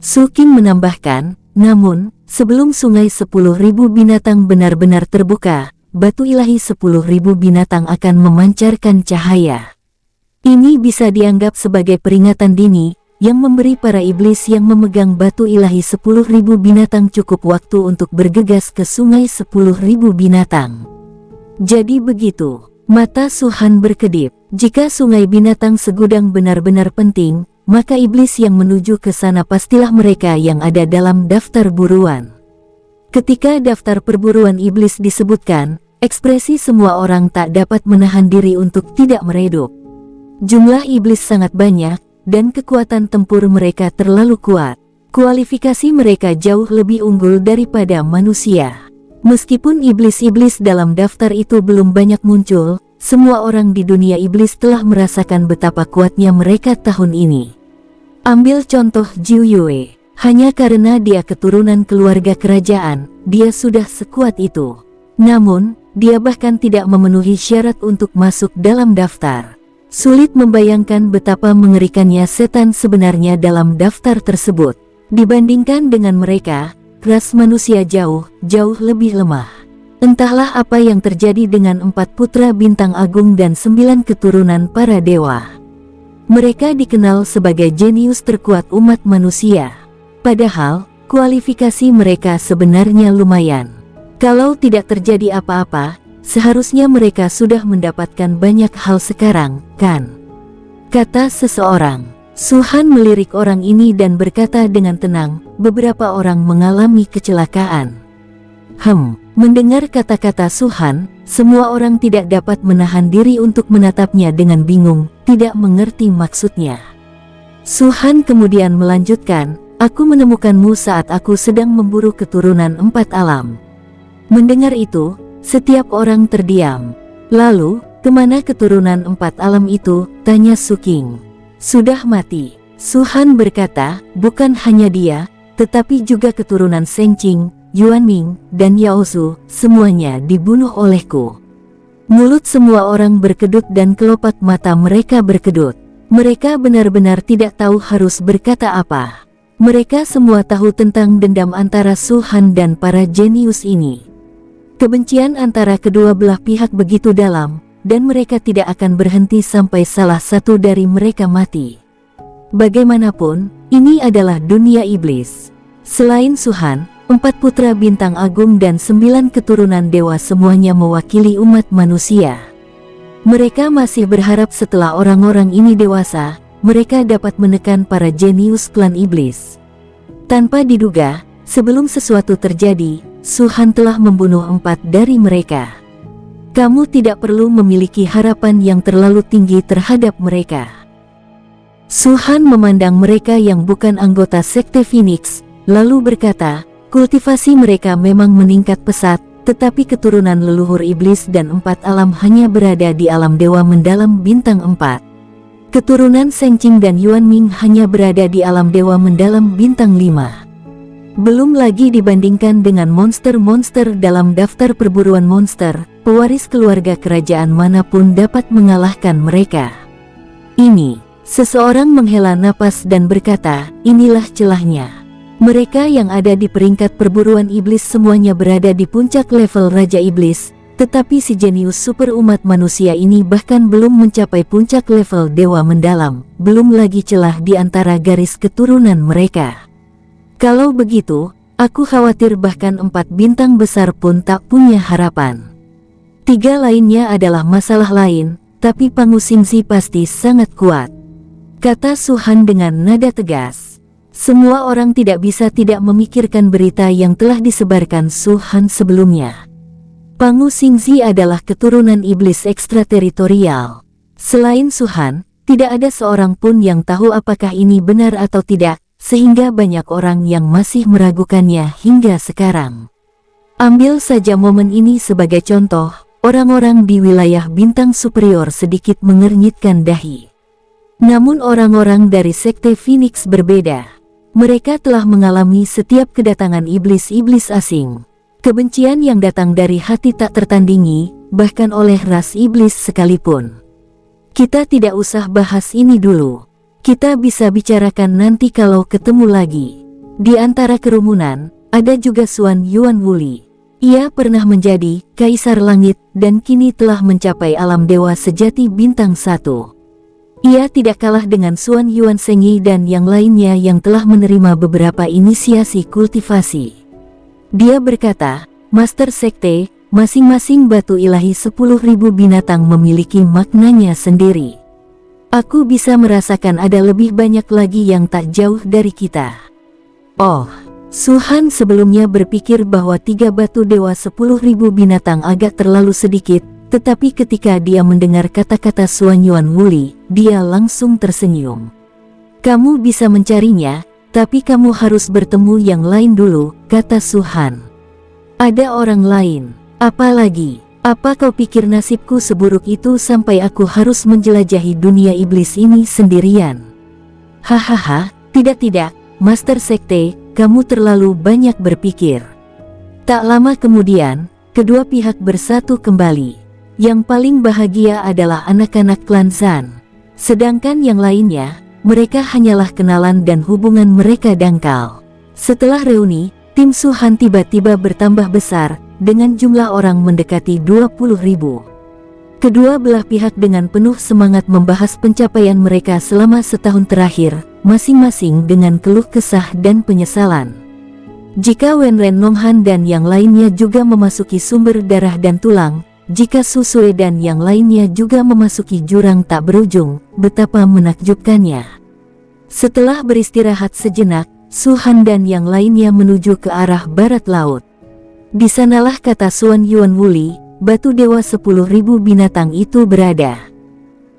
Su King menambahkan, namun, sebelum sungai 10.000 binatang benar-benar terbuka, batu ilahi 10.000 binatang akan memancarkan cahaya. Ini bisa dianggap sebagai peringatan dini, yang memberi para iblis yang memegang batu ilahi 10.000 binatang cukup waktu untuk bergegas ke sungai 10.000 binatang. Jadi begitu, mata Su-han berkedip. Jika sungai binatang segudang benar-benar penting, maka iblis yang menuju ke sana pastilah mereka yang ada dalam daftar buruan. Ketika daftar perburuan iblis disebutkan, ekspresi semua orang tak dapat menahan diri untuk tidak meredup. Jumlah iblis sangat banyak, dan kekuatan tempur mereka terlalu kuat. Kualifikasi mereka jauh lebih unggul daripada manusia. Meskipun iblis-iblis dalam daftar itu belum banyak muncul, semua orang di dunia iblis telah merasakan betapa kuatnya mereka tahun ini. Ambil contoh Jiu Yue. Hanya karena dia keturunan keluarga kerajaan, dia sudah sekuat itu. Namun, dia bahkan tidak memenuhi syarat untuk masuk dalam daftar. Sulit membayangkan betapa mengerikannya setan sebenarnya dalam daftar tersebut. Dibandingkan dengan mereka, ras manusia jauh lebih lemah. Entahlah apa yang terjadi dengan 4 putra bintang agung dan 9 keturunan para dewa. Mereka dikenal sebagai jenius terkuat umat manusia. Padahal, kualifikasi mereka sebenarnya lumayan. Kalau tidak terjadi apa-apa, seharusnya mereka sudah mendapatkan banyak hal sekarang, kan? Kata seseorang. Su-han melirik orang ini dan berkata dengan tenang, beberapa orang mengalami kecelakaan. Mendengar kata-kata Su-han, semua orang tidak dapat menahan diri untuk menatapnya dengan bingung, tidak mengerti maksudnya. Su-han kemudian melanjutkan, aku menemukanmu saat aku sedang memburu keturunan 4 alam. Mendengar itu, setiap orang terdiam. Lalu, kemana keturunan 4 alam itu? Tanya Su King. Sudah mati. Su-han berkata, bukan hanya dia, tetapi juga keturunan Seng Qing, Yuan Ming, dan Yao Su, semuanya dibunuh olehku. Mulut semua orang berkedut dan kelopak mata mereka berkedut. Mereka benar-benar tidak tahu harus berkata apa. Mereka semua tahu tentang dendam antara Su-han dan para jenius ini. Kebencian antara kedua belah pihak begitu dalam, dan mereka tidak akan berhenti sampai salah satu dari mereka mati. Bagaimanapun, ini adalah dunia iblis. Selain Su-han, 4 putra bintang agung dan 9 keturunan dewa semuanya mewakili umat manusia. Mereka masih berharap setelah orang-orang ini dewasa, mereka dapat menekan para jenius klan iblis. Tanpa diduga, sebelum sesuatu terjadi, Su-han telah membunuh 4 dari mereka. Kamu tidak perlu memiliki harapan yang terlalu tinggi terhadap mereka. Su-han memandang mereka yang bukan anggota sekte Phoenix, lalu berkata, kultivasi mereka memang meningkat pesat, tetapi keturunan leluhur iblis dan 4 alam hanya berada di alam dewa mendalam bintang 4. Keturunan Seng Qing dan Yuan Ming hanya berada di alam dewa mendalam bintang 5. Belum lagi dibandingkan dengan monster-monster dalam daftar perburuan monster, pewaris keluarga kerajaan manapun dapat mengalahkan mereka. Ini, seseorang menghela napas dan berkata, inilah celahnya. Mereka yang ada di peringkat perburuan iblis semuanya berada di puncak level Raja Iblis, tetapi si jenius super umat manusia ini bahkan belum mencapai puncak level dewa mendalam, belum lagi celah di antara garis keturunan mereka. Kalau begitu, aku khawatir bahkan 4 bintang besar pun tak punya harapan. 3 lainnya adalah masalah lain, tapi Pangu Xingzi pasti sangat kuat. Kata Su-han dengan nada tegas. Semua orang tidak bisa tidak memikirkan berita yang telah disebarkan Su-han sebelumnya. Pangu Xingzi adalah keturunan iblis ekstrateritorial. Selain Su-han, tidak ada seorang pun yang tahu apakah ini benar atau tidak, sehingga banyak orang yang masih meragukannya hingga sekarang. Ambil saja momen ini sebagai contoh, orang-orang di wilayah bintang superior sedikit mengernyitkan dahi. Namun orang-orang dari sekte Phoenix berbeda. Mereka telah mengalami setiap kedatangan iblis-iblis asing. Kebencian yang datang dari hati tak tertandingi, bahkan oleh ras iblis sekalipun. Kita tidak usah bahas ini dulu. Kita bisa bicarakan nanti kalau ketemu lagi. Di antara kerumunan, ada juga Xuan Yuan Wuli. Ia pernah menjadi Kaisar Langit dan kini telah mencapai alam dewa sejati bintang 1. Ia tidak kalah dengan Xuan Yuan Sengyi dan yang lainnya yang telah menerima beberapa inisiasi kultivasi. Dia berkata, Master Sekte, masing-masing batu ilahi 10.000 binatang memiliki maknanya sendiri. Aku bisa merasakan ada lebih banyak lagi yang tak jauh dari kita. Oh, Suhan sebelumnya berpikir bahwa 3 batu dewa 10.000 binatang agak terlalu sedikit, tetapi ketika dia mendengar kata-kata Xuan Yuan Wuli, dia langsung tersenyum. Kamu bisa mencarinya, tapi kamu harus bertemu yang lain dulu, kata Suhan. Ada orang lain, apa lagi? Apa kau pikir nasibku seburuk itu sampai aku harus menjelajahi dunia iblis ini sendirian? Hahaha, tidak, Master Sekte, kamu terlalu banyak berpikir. Tak lama kemudian, kedua pihak bersatu kembali. Yang paling bahagia adalah anak-anak klan Zan. Sedangkan yang lainnya, mereka hanyalah kenalan dan hubungan mereka dangkal. Setelah reuni, tim Suhan tiba-tiba bertambah besar, dengan jumlah orang mendekati 20.000. Kedua belah pihak dengan penuh semangat membahas pencapaian mereka selama setahun terakhir, masing-masing dengan keluh kesah dan penyesalan. Jika Wenren Nonghan dan yang lainnya juga memasuki sumber darah dan tulang, jika Susue dan yang lainnya juga memasuki jurang tak berujung, betapa menakjubkannya. Setelah beristirahat sejenak, Suhan dan yang lainnya menuju ke arah barat laut. Di sanalah, kata Xuan Yuan Wuli, batu dewa 10.000 binatang itu berada.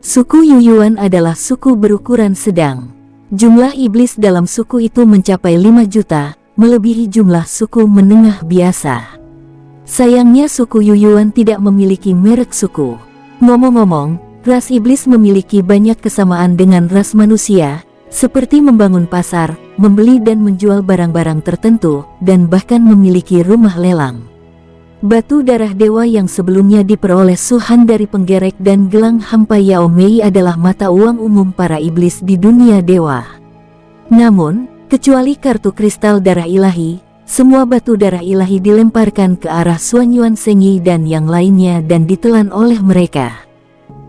Suku Yuyuan adalah suku berukuran sedang. Jumlah iblis dalam suku itu mencapai 5 juta, melebihi jumlah suku menengah biasa. Sayangnya suku Yuyuan tidak memiliki merek suku. Ngomong-ngomong, ras iblis memiliki banyak kesamaan dengan ras manusia, seperti membangun pasar, membeli dan menjual barang-barang tertentu, dan bahkan memiliki rumah lelang. Batu darah dewa yang sebelumnya diperoleh Suhan dari penggerek dan gelang hampa Yao Mei adalah mata uang umum para iblis di dunia dewa. Namun, kecuali kartu kristal darah ilahi, semua batu darah ilahi dilemparkan ke arah Xuan Yuan Sengyi dan yang lainnya dan ditelan oleh mereka.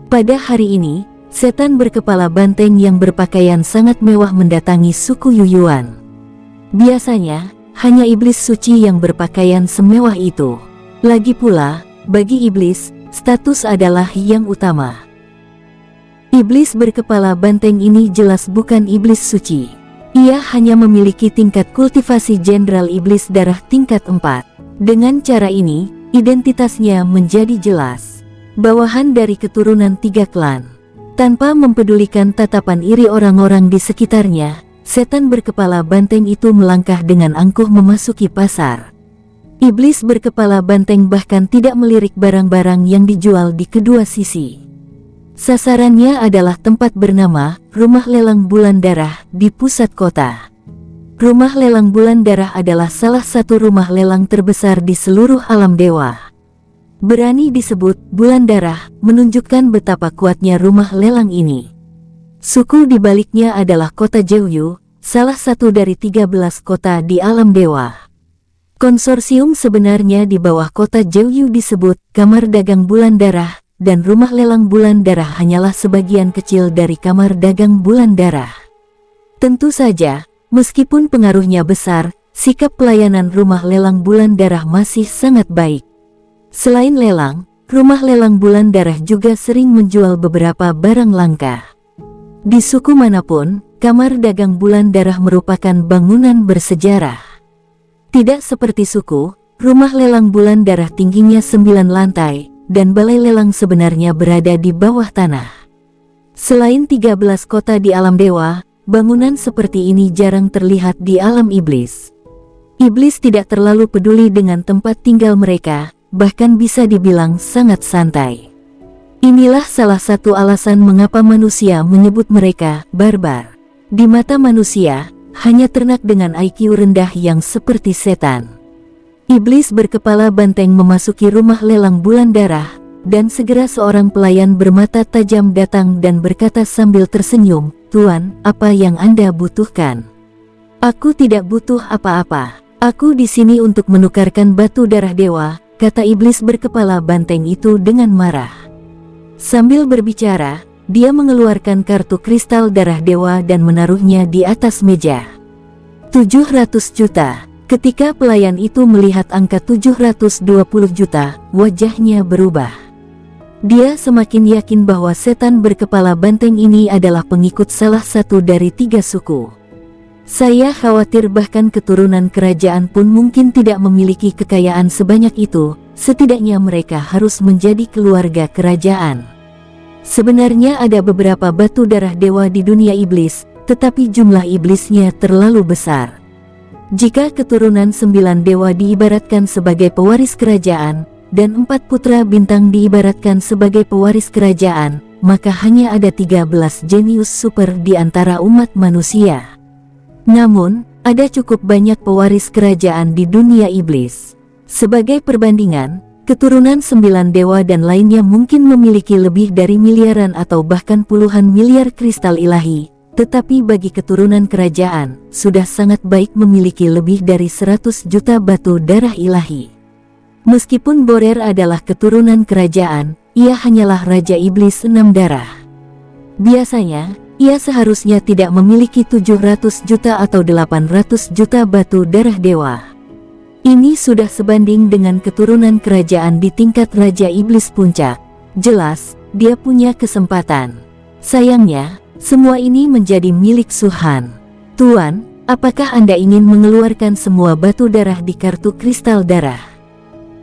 Pada hari ini, setan berkepala banteng yang berpakaian sangat mewah mendatangi suku Yuyuan. Biasanya, hanya iblis suci yang berpakaian semewah itu. Lagi pula, bagi iblis, status adalah yang utama. Iblis berkepala banteng ini jelas bukan iblis suci. Ia hanya memiliki tingkat kultivasi jenderal iblis darah tingkat 4. Dengan cara ini, identitasnya menjadi jelas. Bawahan dari keturunan 3 klan. Tanpa mempedulikan tatapan iri orang-orang di sekitarnya, setan berkepala banteng itu melangkah dengan angkuh memasuki pasar. Iblis berkepala banteng bahkan tidak melirik barang-barang yang dijual di kedua sisi. Sasarannya adalah tempat bernama Rumah Lelang Bulan Darah di pusat kota. Rumah Lelang Bulan Darah adalah salah satu rumah lelang terbesar di seluruh alam dewa. Berani disebut Bulan Darah, menunjukkan betapa kuatnya rumah lelang ini. Suku di baliknya adalah kota Jeoyu, salah satu dari 13 kota di alam dewa. Konsorsium sebenarnya di bawah kota Jeoyu disebut Kamar Dagang Bulan Darah, dan rumah lelang bulan darah hanyalah sebagian kecil dari kamar dagang bulan darah. Tentu saja, meskipun pengaruhnya besar, sikap pelayanan rumah lelang bulan darah masih sangat baik. Selain lelang, rumah lelang bulan darah juga sering menjual beberapa barang langka. Di suku manapun, kamar dagang bulan darah merupakan bangunan bersejarah. Tidak seperti suku, rumah lelang bulan darah tingginya 9 lantai, dan balai lelang sebenarnya berada di bawah tanah. Selain 13 kota di alam dewa, bangunan seperti ini jarang terlihat di alam iblis. Iblis tidak terlalu peduli dengan tempat tinggal mereka, bahkan bisa dibilang sangat santai. Inilah salah satu alasan mengapa manusia menyebut mereka barbar. Di mata manusia, hanya ternak dengan IQ rendah yang seperti setan. Iblis berkepala banteng memasuki rumah lelang bulan darah, dan segera seorang pelayan bermata tajam datang dan berkata sambil tersenyum, "Tuan, apa yang Anda butuhkan?" "Aku tidak butuh apa-apa. Aku di sini untuk menukarkan batu darah dewa," kata iblis berkepala banteng itu dengan marah. Sambil berbicara, dia mengeluarkan kartu kristal darah dewa dan menaruhnya di atas meja. 700 juta. Ketika pelayan itu melihat angka 720 juta, wajahnya berubah. Dia semakin yakin bahwa setan berkepala banteng ini adalah pengikut salah satu dari 3 suku. Saya khawatir bahkan keturunan kerajaan pun mungkin tidak memiliki kekayaan sebanyak itu, setidaknya mereka harus menjadi keluarga kerajaan. Sebenarnya ada beberapa batu darah dewa di dunia iblis, tetapi jumlah iblisnya terlalu besar. Jika keturunan 9 dewa diibaratkan sebagai pewaris kerajaan, dan 4 putra bintang diibaratkan sebagai pewaris kerajaan, maka hanya ada 13 jenius super di antara umat manusia. Namun, ada cukup banyak pewaris kerajaan di dunia iblis. Sebagai perbandingan, keturunan 9 dewa dan lainnya mungkin memiliki lebih dari miliaran atau bahkan puluhan miliar kristal ilahi. Tetapi bagi keturunan kerajaan, sudah sangat baik memiliki lebih dari 100 juta batu darah ilahi. Meskipun Borer adalah keturunan kerajaan, ia hanyalah Raja Iblis 6 darah. Biasanya, ia seharusnya tidak memiliki 700 juta atau 800 juta batu darah dewa. Ini sudah sebanding dengan keturunan kerajaan di tingkat Raja Iblis Puncak. Jelas, dia punya kesempatan. Sayangnya, semua ini menjadi milik Suhan. Tuan, apakah Anda ingin mengeluarkan semua batu darah di kartu kristal darah?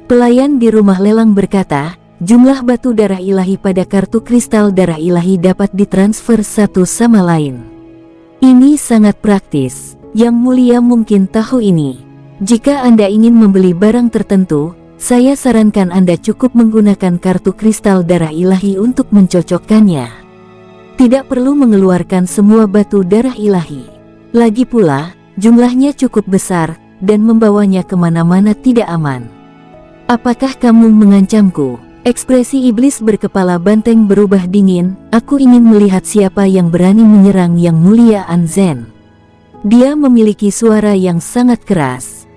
Pelayan di rumah lelang berkata, jumlah batu darah ilahi pada kartu kristal darah ilahi dapat ditransfer satu sama lain. Ini sangat praktis. Yang Mulia mungkin tahu ini. Jika Anda ingin membeli barang tertentu, saya sarankan Anda cukup menggunakan kartu kristal darah ilahi untuk mencocokkannya. Tidak perlu mengeluarkan semua batu darah ilahi. Lagi pula, jumlahnya cukup besar, dan membawanya kemana-mana tidak aman. Apakah kamu mengancamku? Ekspresi iblis berkepala banteng berubah dingin. Aku ingin melihat siapa yang berani menyerang Yang Mulia Anzen. Dia memiliki suara yang sangat keras.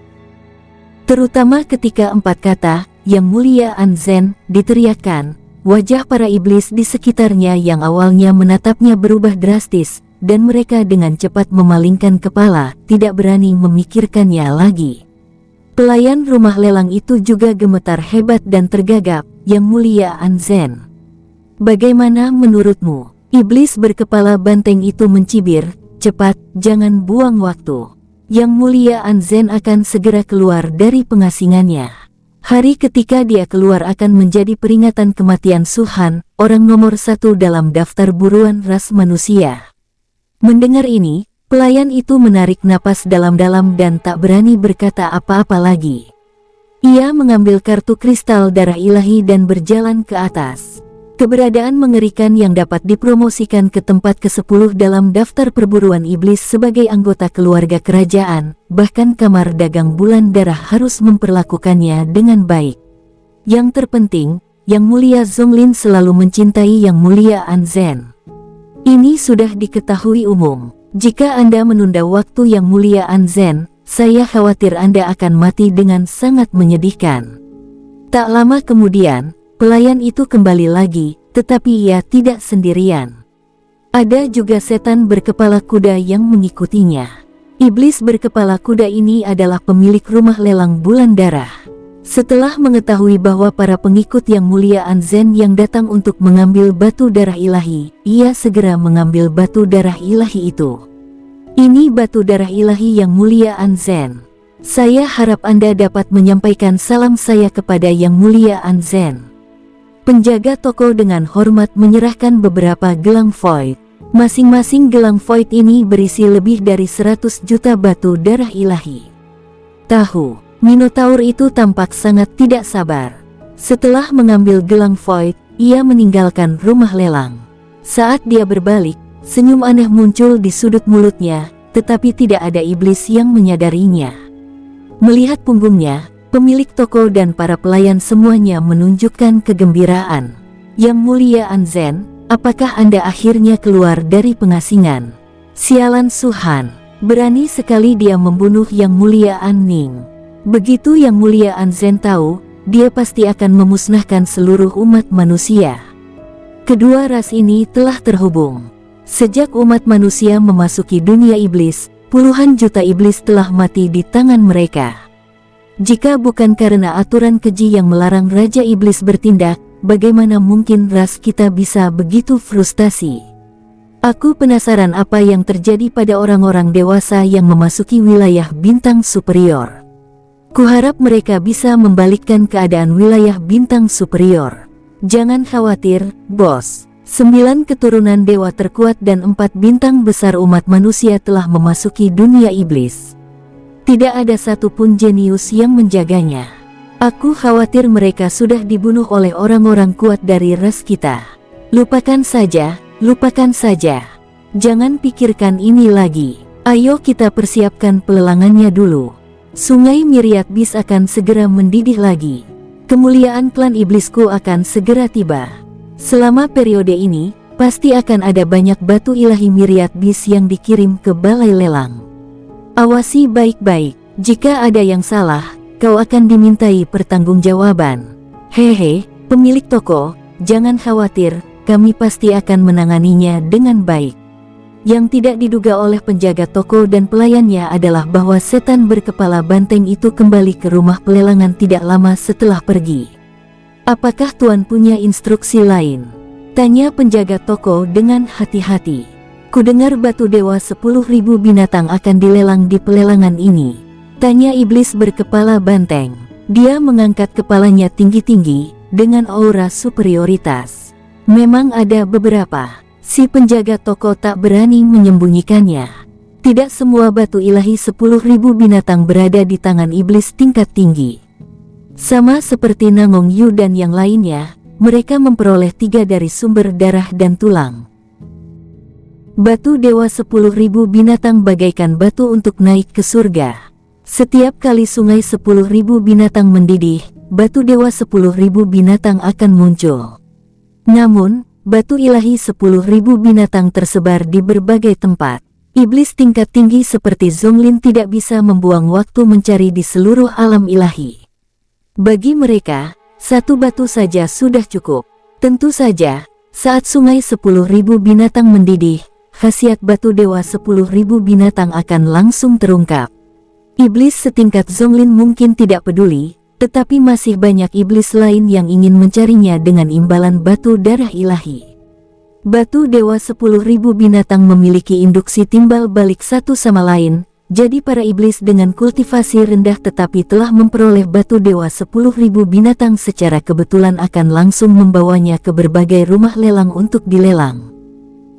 Terutama ketika 4 kata, Yang Mulia Anzen, diteriakkan. Wajah para iblis di sekitarnya yang awalnya menatapnya berubah drastis, dan mereka dengan cepat memalingkan kepala, tidak berani memikirkannya lagi. Pelayan rumah lelang itu juga gemetar hebat dan tergagap. Yang Mulia Anzen, bagaimana menurutmu? Iblis berkepala banteng itu mencibir, cepat, jangan buang waktu. Yang Mulia Anzen akan segera keluar dari pengasingannya. Hari ketika dia keluar akan menjadi peringatan kematian Suhan, orang nomor 1 dalam daftar buruan ras manusia. Mendengar ini, pelayan itu menarik napas dalam-dalam dan tak berani berkata apa-apa lagi. Ia mengambil kartu kristal darah ilahi dan berjalan ke atas. Keberadaan mengerikan yang dapat dipromosikan ke tempat ke-10 dalam daftar perburuan iblis sebagai anggota keluarga kerajaan, bahkan kamar dagang bulan darah harus memperlakukannya dengan baik. Yang terpenting, Yang Mulia Zonglin selalu mencintai Yang Mulia Anzen. Ini sudah diketahui umum. Jika Anda menunda waktu Yang Mulia Anzen, saya khawatir Anda akan mati dengan sangat menyedihkan. Tak lama kemudian, pelayan itu kembali lagi, tetapi ia tidak sendirian. Ada juga setan berkepala kuda yang mengikutinya. Iblis berkepala kuda ini adalah pemilik rumah lelang bulan darah. Setelah mengetahui bahwa para pengikut Yang Mulia Anzen yang datang untuk mengambil batu darah ilahi, ia segera mengambil batu darah ilahi itu. Ini batu darah ilahi Yang Mulia Anzen. Saya harap Anda dapat menyampaikan salam saya kepada Yang Mulia Anzen. Penjaga toko dengan hormat menyerahkan beberapa gelang void. Masing-masing gelang void ini berisi lebih dari 100 juta batu darah ilahi. Tahu, Minotaur itu tampak sangat tidak sabar. Setelah mengambil gelang void, ia meninggalkan rumah lelang. Saat dia berbalik, senyum aneh muncul di sudut mulutnya, tetapi tidak ada iblis yang menyadarinya. Melihat punggungnya, pemilik toko dan para pelayan semuanya menunjukkan kegembiraan. Yang Mulia Anzen, apakah Anda akhirnya keluar dari pengasingan? Sialan Suhan, berani sekali dia membunuh Yang Mulia Anning. Begitu Yang Mulia Anzen tahu, dia pasti akan memusnahkan seluruh umat manusia. Kedua ras ini telah terhubung. Sejak umat manusia memasuki dunia iblis, puluhan juta iblis telah mati di tangan mereka. Jika bukan karena aturan keji yang melarang Raja Iblis bertindak, bagaimana mungkin ras kita bisa begitu frustasi? Aku penasaran apa yang terjadi pada orang-orang dewasa yang memasuki wilayah bintang superior. Kuharap mereka bisa membalikkan keadaan wilayah bintang superior. Jangan khawatir, bos. 9 keturunan dewa terkuat dan 4 bintang besar umat manusia telah memasuki dunia iblis. Tidak ada satupun jenius yang menjaganya. Aku khawatir mereka sudah dibunuh oleh orang-orang kuat dari ras kita. Lupakan saja, lupakan saja. Jangan pikirkan ini lagi. Ayo kita persiapkan pelelangannya dulu. Sungai Miriat Bis akan segera mendidih lagi. Kemuliaan klan iblisku akan segera tiba. Selama periode ini, pasti akan ada banyak batu ilahi Miriat Bis yang dikirim ke balai lelang. Awasi baik-baik, jika ada yang salah, kau akan dimintai pertanggungjawaban. Hehe, pemilik toko, jangan khawatir, kami pasti akan menanganinya dengan baik. Yang tidak diduga oleh penjaga toko dan pelayannya adalah bahwa setan berkepala banteng itu kembali ke rumah pelelangan tidak lama setelah pergi. Apakah Tuan punya instruksi lain? Tanya penjaga toko dengan hati-hati. Kudengar batu dewa 10.000 binatang akan dilelang di pelelangan ini. Tanya iblis berkepala banteng. Dia mengangkat kepalanya tinggi-tinggi, dengan aura superioritas. Memang ada beberapa. Si penjaga toko tak berani menyembunyikannya. Tidak semua batu ilahi 10.000 binatang berada di tangan iblis tingkat tinggi. Sama seperti Nangong Yu dan yang lainnya, mereka memperoleh 3 dari sumber darah dan tulang. Batu dewa 10.000 binatang bagaikan batu untuk naik ke surga. Setiap kali sungai 10.000 binatang mendidih, batu dewa 10.000 binatang akan muncul. Namun, batu ilahi 10.000 binatang tersebar di berbagai tempat. Iblis tingkat tinggi seperti Zonglin tidak bisa membuang waktu mencari di seluruh alam ilahi. Bagi mereka, satu batu saja sudah cukup. Tentu saja, saat sungai 10.000 binatang mendidih, khasiat batu dewa 10.000 binatang akan langsung terungkap. Iblis setingkat Zonglin mungkin tidak peduli, tetapi masih banyak iblis lain yang ingin mencarinya dengan imbalan batu darah ilahi. Batu dewa 10.000 binatang memiliki induksi timbal balik satu sama lain, jadi para iblis dengan kultivasi rendah tetapi telah memperoleh batu dewa 10.000 binatang secara kebetulan akan langsung membawanya ke berbagai rumah lelang untuk dilelang.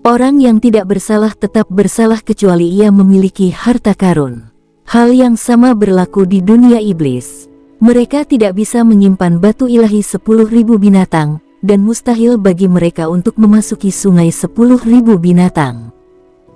Orang yang tidak bersalah tetap bersalah kecuali ia memiliki harta karun. Hal yang sama berlaku di dunia iblis. Mereka tidak bisa menyimpan batu ilahi 10.000 binatang, dan mustahil bagi mereka untuk memasuki sungai 10.000 binatang.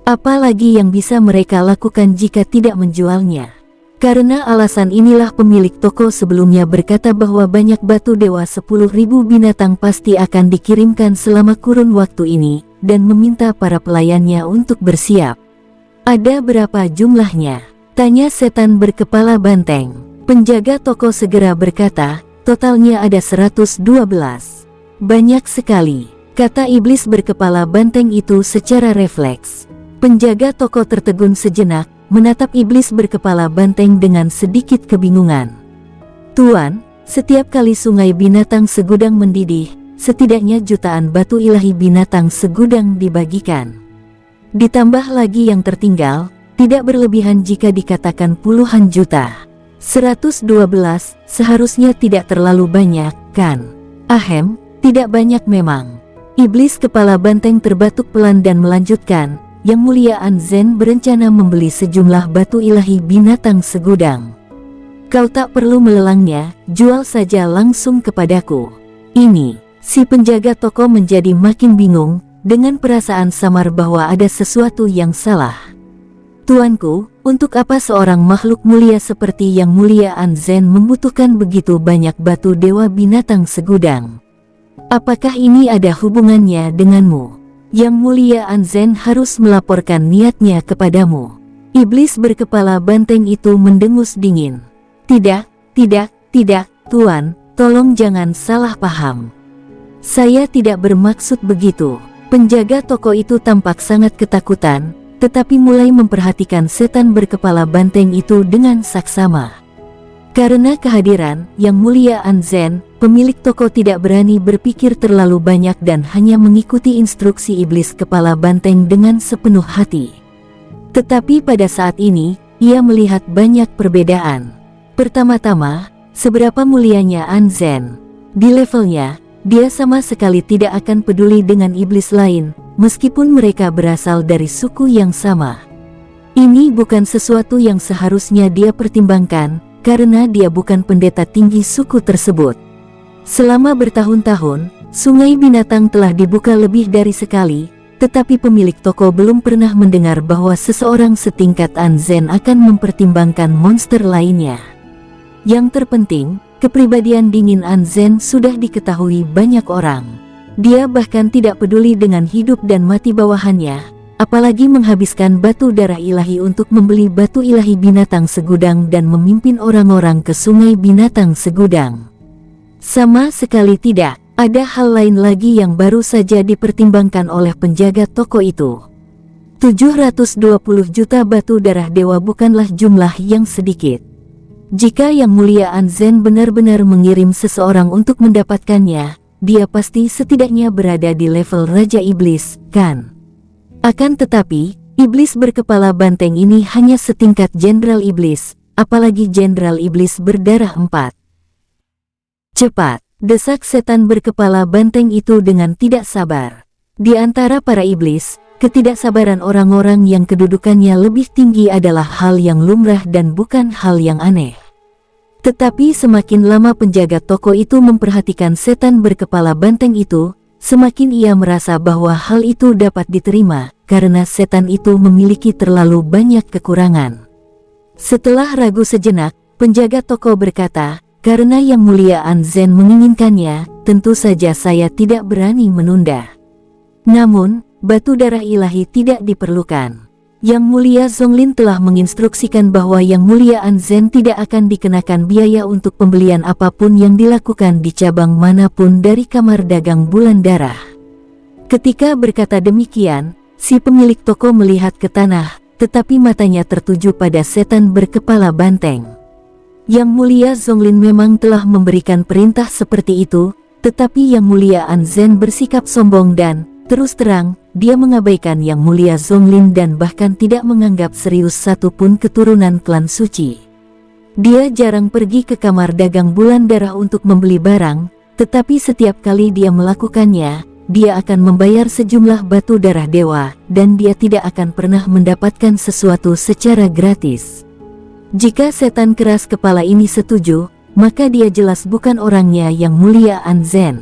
Apalagi yang bisa mereka lakukan jika tidak menjualnya. Karena alasan inilah pemilik toko sebelumnya berkata bahwa banyak batu dewa 10.000 binatang pasti akan dikirimkan selama kurun waktu ini, dan meminta para pelayannya untuk bersiap. Ada berapa jumlahnya? Tanya setan berkepala banteng. Penjaga toko segera berkata, totalnya ada 112. Banyak sekali, kata iblis berkepala banteng itu secara refleks. Penjaga toko tertegun sejenak, menatap iblis berkepala banteng dengan sedikit kebingungan. Tuan, setiap kali sungai binatang segudang mendidih, setidaknya jutaan batu ilahi binatang segudang dibagikan. Ditambah lagi yang tertinggal, tidak berlebihan jika dikatakan puluhan juta. 112 seharusnya tidak terlalu banyak, kan? Ahem, tidak banyak memang. Iblis kepala banteng terbatuk pelan dan melanjutkan, Yang Mulia Anzen berencana membeli sejumlah batu ilahi binatang segudang. Kau tak perlu melelangnya, jual saja langsung kepadaku. Ini, si penjaga toko menjadi makin bingung, dengan perasaan samar bahwa ada sesuatu yang salah. Tuanku, untuk apa seorang makhluk mulia seperti Yang Mulia Anzen membutuhkan begitu banyak batu dewa binatang segudang? Apakah ini ada hubungannya denganmu? Yang Mulia Anzen harus melaporkan niatnya kepadamu. Iblis berkepala banteng itu mendengus dingin. Tidak, Tuan, tolong jangan salah paham. Saya tidak bermaksud begitu. Penjaga toko itu tampak sangat ketakutan, tetapi mulai memperhatikan setan berkepala banteng itu dengan saksama. Karena kehadiran Yang Mulia Anzen, pemilik toko tidak berani berpikir terlalu banyak dan hanya mengikuti instruksi iblis kepala banteng dengan sepenuh hati. Tetapi pada saat ini, ia melihat banyak perbedaan. Pertama-tama, seberapa mulianya Anzen. Di levelnya, dia sama sekali tidak akan peduli dengan iblis lain, meskipun mereka berasal dari suku yang sama. Ini bukan sesuatu yang seharusnya dia pertimbangkan, karena dia bukan pendeta tinggi suku tersebut. Selama bertahun-tahun, sungai binatang telah dibuka lebih dari sekali, tetapi pemilik toko belum pernah mendengar bahwa seseorang setingkat Anzen akan mempertimbangkan monster lainnya. Yang terpenting, kepribadian dingin Anzen sudah diketahui banyak orang. Dia bahkan tidak peduli dengan hidup dan mati bawahannya, apalagi menghabiskan batu darah ilahi untuk membeli batu ilahi binatang segudang dan memimpin orang-orang ke sungai binatang segudang. Sama sekali tidak. Ada hal lain lagi yang baru saja dipertimbangkan oleh penjaga toko itu. 720 juta batu darah dewa bukanlah jumlah yang sedikit. Jika Yang Mulia Anzen benar-benar mengirim seseorang untuk mendapatkannya, dia pasti setidaknya berada di level Raja Iblis, kan? Akan tetapi, iblis berkepala banteng ini hanya setingkat Jenderal Iblis, apalagi Jenderal Iblis berdarah 4. Cepat! Desak setan berkepala banteng itu dengan tidak sabar. Di antara para iblis, ketidaksabaran orang-orang yang kedudukannya lebih tinggi adalah hal yang lumrah dan bukan hal yang aneh. Tetapi semakin lama penjaga toko itu memperhatikan setan berkepala banteng itu, semakin ia merasa bahwa hal itu dapat diterima, karena setan itu memiliki terlalu banyak kekurangan. Setelah ragu sejenak, penjaga toko berkata, "Karena Yang Mulia Anzen menginginkannya, tentu saja saya tidak berani menunda. Namun, batu darah ilahi tidak diperlukan. Yang Mulia Zonglin telah menginstruksikan bahwa Yang Mulia Anzen tidak akan dikenakan biaya untuk pembelian apapun yang dilakukan di cabang manapun dari kamar dagang bulan darah." Ketika berkata demikian, si pemilik toko melihat ke tanah, tetapi matanya tertuju pada setan berkepala banteng. Yang Mulia Zonglin memang telah memberikan perintah seperti itu, tetapi Yang Mulia Anzen bersikap sombong dan, terus terang, dia mengabaikan Yang Mulia Zonglin dan bahkan tidak menganggap serius satupun keturunan klan suci. Dia jarang pergi ke kamar dagang bulan darah untuk membeli barang, tetapi setiap kali dia melakukannya, dia akan membayar sejumlah batu darah dewa, dan dia tidak akan pernah mendapatkan sesuatu secara gratis. Jika setan keras kepala ini setuju, maka dia jelas bukan orangnya Yang Mulia Anzen.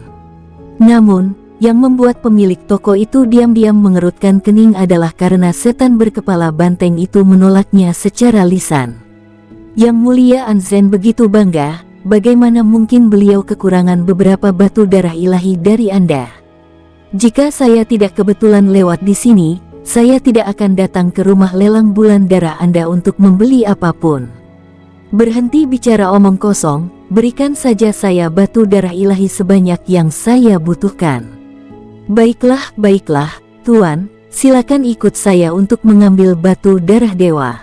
Namun, yang membuat pemilik toko itu diam-diam mengerutkan kening adalah karena setan berkepala banteng itu menolaknya secara lisan. Yang Mulia Anzen begitu bangga, bagaimana mungkin beliau kekurangan beberapa batu darah ilahi dari Anda? Jika saya tidak kebetulan lewat di sini, saya tidak akan datang ke rumah lelang bulan darah Anda untuk membeli apapun. Berhenti bicara omong kosong, berikan saja saya batu darah ilahi sebanyak yang saya butuhkan. Baiklah, Tuan, silakan ikut saya untuk mengambil batu darah dewa.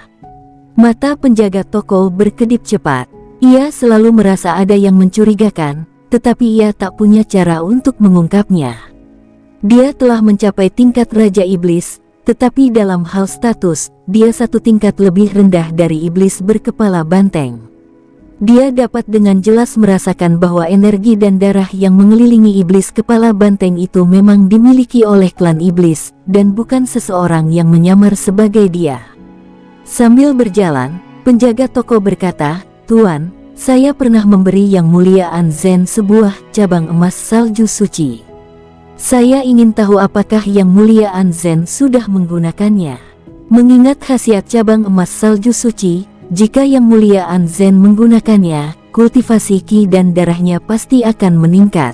Mata penjaga toko berkedip cepat. Ia selalu merasa ada yang mencurigakan, tetapi ia tak punya cara untuk mengungkapnya. Dia telah mencapai tingkat Raja Iblis, tetapi dalam hal status, dia satu tingkat lebih rendah dari iblis berkepala banteng. Dia dapat dengan jelas merasakan bahwa energi dan darah yang mengelilingi iblis kepala banteng itu memang dimiliki oleh klan iblis, dan bukan seseorang yang menyamar sebagai dia. Sambil berjalan, penjaga toko berkata, "Tuan, saya pernah memberi Yang Mulia Anzen sebuah cabang emas salju suci. Saya ingin tahu apakah Yang Mulia Anzen sudah menggunakannya. Mengingat khasiat cabang emas salju suci, jika Yang Mulia Anzen menggunakannya, kultivasi ki dan darahnya pasti akan meningkat."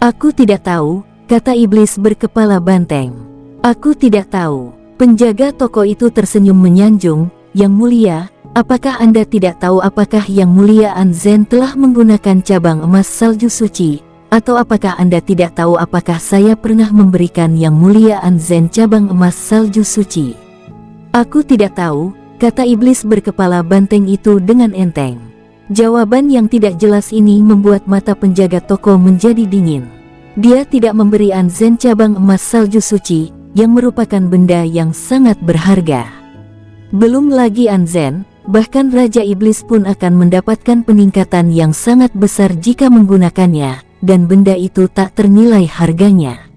"Aku tidak tahu," kata iblis berkepala banteng. "Aku tidak tahu." Penjaga toko itu tersenyum menyanjung, "Yang Mulia, apakah Anda tidak tahu apakah Yang Mulia Anzen telah menggunakan cabang emas salju suci? Atau apakah Anda tidak tahu apakah saya pernah memberikan Yang Mulia Anzen cabang emas salju suci? Aku tidak tahu, kata iblis berkepala banteng itu dengan enteng. Jawaban yang tidak jelas ini membuat mata penjaga toko menjadi dingin. Dia tidak memberi Anzen cabang emas salju suci, yang merupakan benda yang sangat berharga. Belum lagi Anzen, bahkan Raja Iblis pun akan mendapatkan peningkatan yang sangat besar jika menggunakannya, dan benda itu tak ternilai harganya.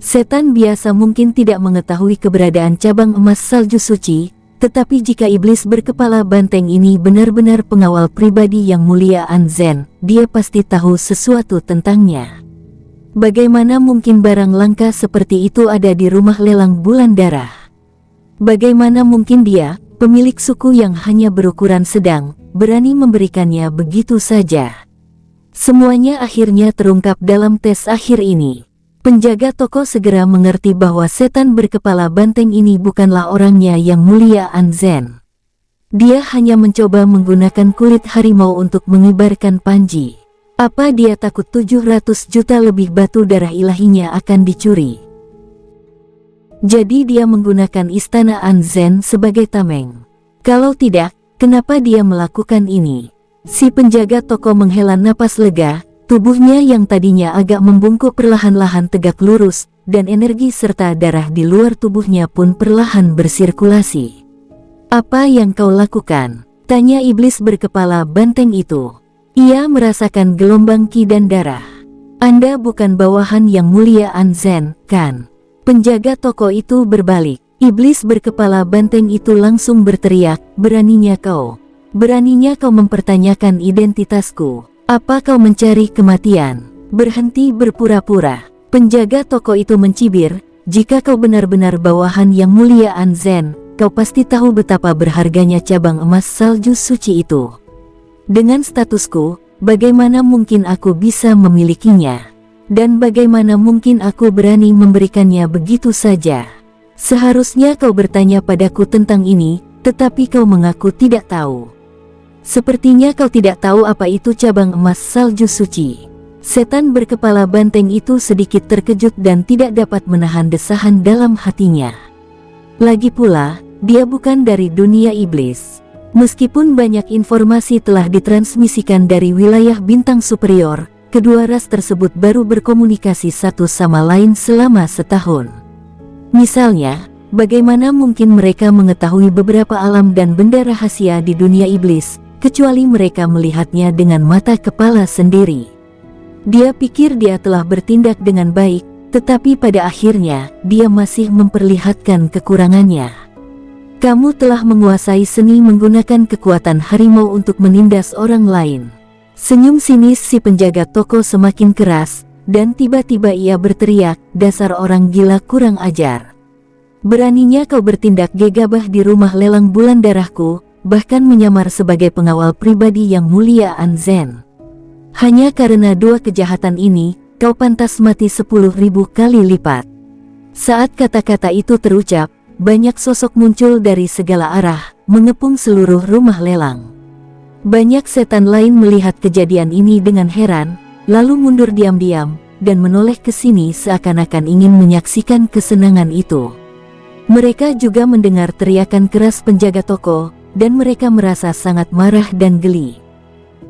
Setan biasa mungkin tidak mengetahui keberadaan cabang emas salju suci, tetapi jika iblis berkepala banteng ini benar-benar pengawal pribadi Yang Mulia Anzen, dia pasti tahu sesuatu tentangnya. Bagaimana mungkin barang langka seperti itu ada di rumah lelang bulan darah? Bagaimana mungkin dia, pemilik suku yang hanya berukuran sedang, berani memberikannya begitu saja? Semuanya akhirnya terungkap dalam tes akhir ini. Penjaga toko segera mengerti bahwa setan berkepala banteng ini bukanlah orangnya Yang Mulia Anzen. Dia hanya mencoba menggunakan kulit harimau untuk mengibarkan panji. Apa dia takut 700 juta lebih batu darah ilahinya akan dicuri? Jadi dia menggunakan istana Anzen sebagai tameng. Kalau tidak, kenapa dia melakukan ini? Si penjaga toko menghela napas lega, tubuhnya yang tadinya agak membungkuk perlahan-lahan tegak lurus, dan energi serta darah di luar tubuhnya pun perlahan bersirkulasi. Apa yang kau lakukan? Tanya iblis berkepala banteng itu. Ia merasakan gelombang ki dan darah. Anda bukan bawahan Yang Mulia Anzen, kan? Penjaga toko itu berbalik. Iblis berkepala banteng itu langsung berteriak, beraninya kau? Beraninya kau mempertanyakan identitasku? Apa kau mencari kematian? Berhenti berpura-pura. Penjaga toko itu mencibir, jika kau benar-benar bawahan Yang Mulia Anzen, kau pasti tahu betapa berharganya cabang emas salju suci itu. Dengan statusku, bagaimana mungkin aku bisa memilikinya? Dan bagaimana mungkin aku berani memberikannya begitu saja? Seharusnya kau bertanya padaku tentang ini, tetapi kau mengaku tidak tahu. Sepertinya kau tidak tahu apa itu cabang emas salju suci. Setan berkepala banteng itu sedikit terkejut dan tidak dapat menahan desahan dalam hatinya. Lagi pula, dia bukan dari dunia iblis. Meskipun banyak informasi telah ditransmisikan dari wilayah bintang superior, kedua ras tersebut baru berkomunikasi satu sama lain selama setahun. Misalnya, bagaimana mungkin mereka mengetahui beberapa alam dan benda rahasia di dunia iblis, kecuali mereka melihatnya dengan mata kepala sendiri. Dia pikir dia telah bertindak dengan baik, tetapi pada akhirnya, dia masih memperlihatkan kekurangannya. Kamu telah menguasai seni menggunakan kekuatan harimau untuk menindas orang lain. Senyum sinis si penjaga toko semakin keras, dan tiba-tiba ia berteriak, dasar orang gila kurang ajar. Beraninya kau bertindak gegabah di rumah lelang bulan darahku, bahkan menyamar sebagai pengawal pribadi Yang Mulia Anzen. Hanya karena dua kejahatan ini, kau pantas mati 10.000 kali lipat. Saat kata-kata itu terucap, banyak sosok muncul dari segala arah, mengepung seluruh rumah lelang. Banyak setan lain melihat kejadian ini dengan heran, lalu mundur diam-diam, dan menoleh ke sini seakan-akan ingin menyaksikan kesenangan itu. Mereka juga mendengar teriakan keras penjaga toko, dan mereka merasa sangat marah dan geli.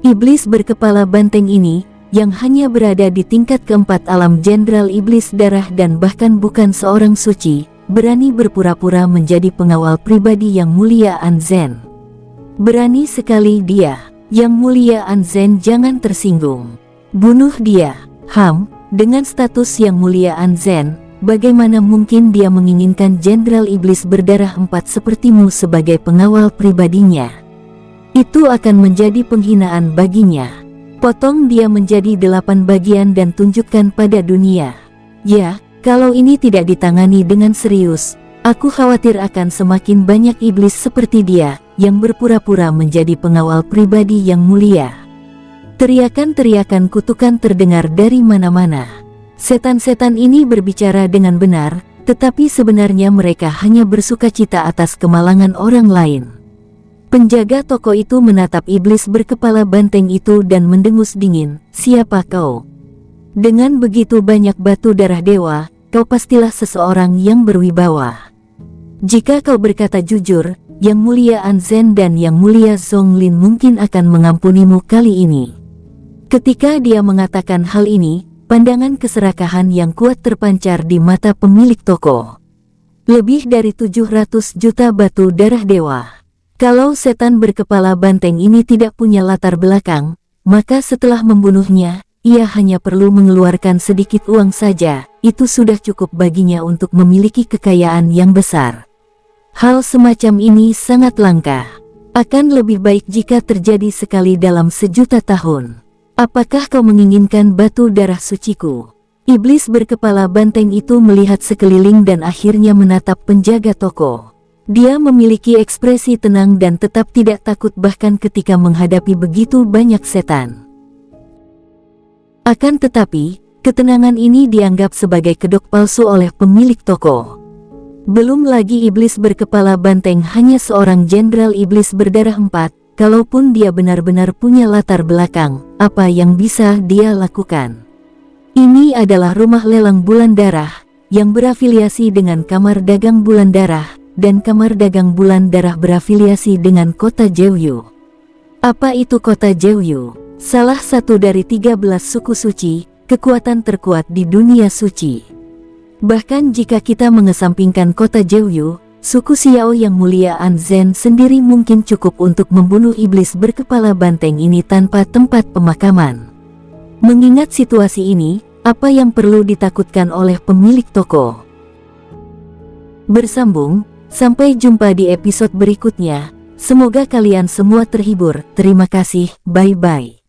Iblis berkepala banteng ini, yang hanya berada di tingkat keempat alam jenderal iblis darah dan bahkan bukan seorang suci, berani berpura-pura menjadi pengawal pribadi Yang Mulia Anzen. Berani sekali dia. Yang Mulia Anzen jangan tersinggung. Bunuh dia. Dengan status Yang Mulia Anzen, bagaimana mungkin dia menginginkan Jenderal Iblis berdarah 4 sepertimu sebagai pengawal pribadinya? Itu akan menjadi penghinaan baginya. Potong dia menjadi 8 bagian dan tunjukkan pada dunia. Ya, kalau ini tidak ditangani dengan serius, aku khawatir akan semakin banyak iblis seperti dia, yang berpura-pura menjadi pengawal pribadi Yang Mulia. Teriakan-teriakan kutukan terdengar dari mana-mana. Setan-setan ini berbicara dengan benar, tetapi sebenarnya mereka hanya bersukacita atas kemalangan orang lain. Penjaga toko itu menatap iblis berkepala banteng itu dan mendengus dingin, "Siapa kau? Dengan begitu banyak batu darah dewa, kau pastilah seseorang yang berwibawa. Jika kau berkata jujur, Yang Mulia Anzen dan Yang Mulia Zonglin mungkin akan mengampunimu kali ini. Ketika dia mengatakan hal ini, pandangan keserakahan yang kuat terpancar di mata pemilik toko. Lebih dari 700 juta batu darah dewa. Kalau setan berkepala banteng ini tidak punya latar belakang, maka setelah membunuhnya, ia hanya perlu mengeluarkan sedikit uang saja, itu sudah cukup baginya untuk memiliki kekayaan yang besar. Hal semacam ini sangat langka. Akan lebih baik jika terjadi sekali dalam 1.000.000 tahun. Apakah kau menginginkan batu darah suciku? Iblis berkepala banteng itu melihat sekeliling dan akhirnya menatap penjaga toko. Dia memiliki ekspresi tenang dan tetap tidak takut bahkan ketika menghadapi begitu banyak setan. Akan tetapi, ketenangan ini dianggap sebagai kedok palsu oleh pemilik toko. Belum lagi iblis berkepala banteng hanya seorang jenderal iblis berdarah 4, kalaupun dia benar-benar punya latar belakang, apa yang bisa dia lakukan? Ini adalah rumah lelang bulan darah, yang berafiliasi dengan kamar dagang bulan darah, dan kamar dagang bulan darah berafiliasi dengan kota Jeoyu. Apa itu kota Jeoyu? Salah satu dari 13 suku suci, kekuatan terkuat di dunia suci. Bahkan jika kita mengesampingkan kota Jeoyu, suku Xiao Yang Mulia Anzen sendiri mungkin cukup untuk membunuh iblis berkepala banteng ini tanpa tempat pemakaman. Mengingat situasi ini, apa yang perlu ditakutkan oleh pemilik toko? Bersambung, sampai jumpa di episode berikutnya. Semoga kalian semua terhibur. Terima kasih, bye-bye.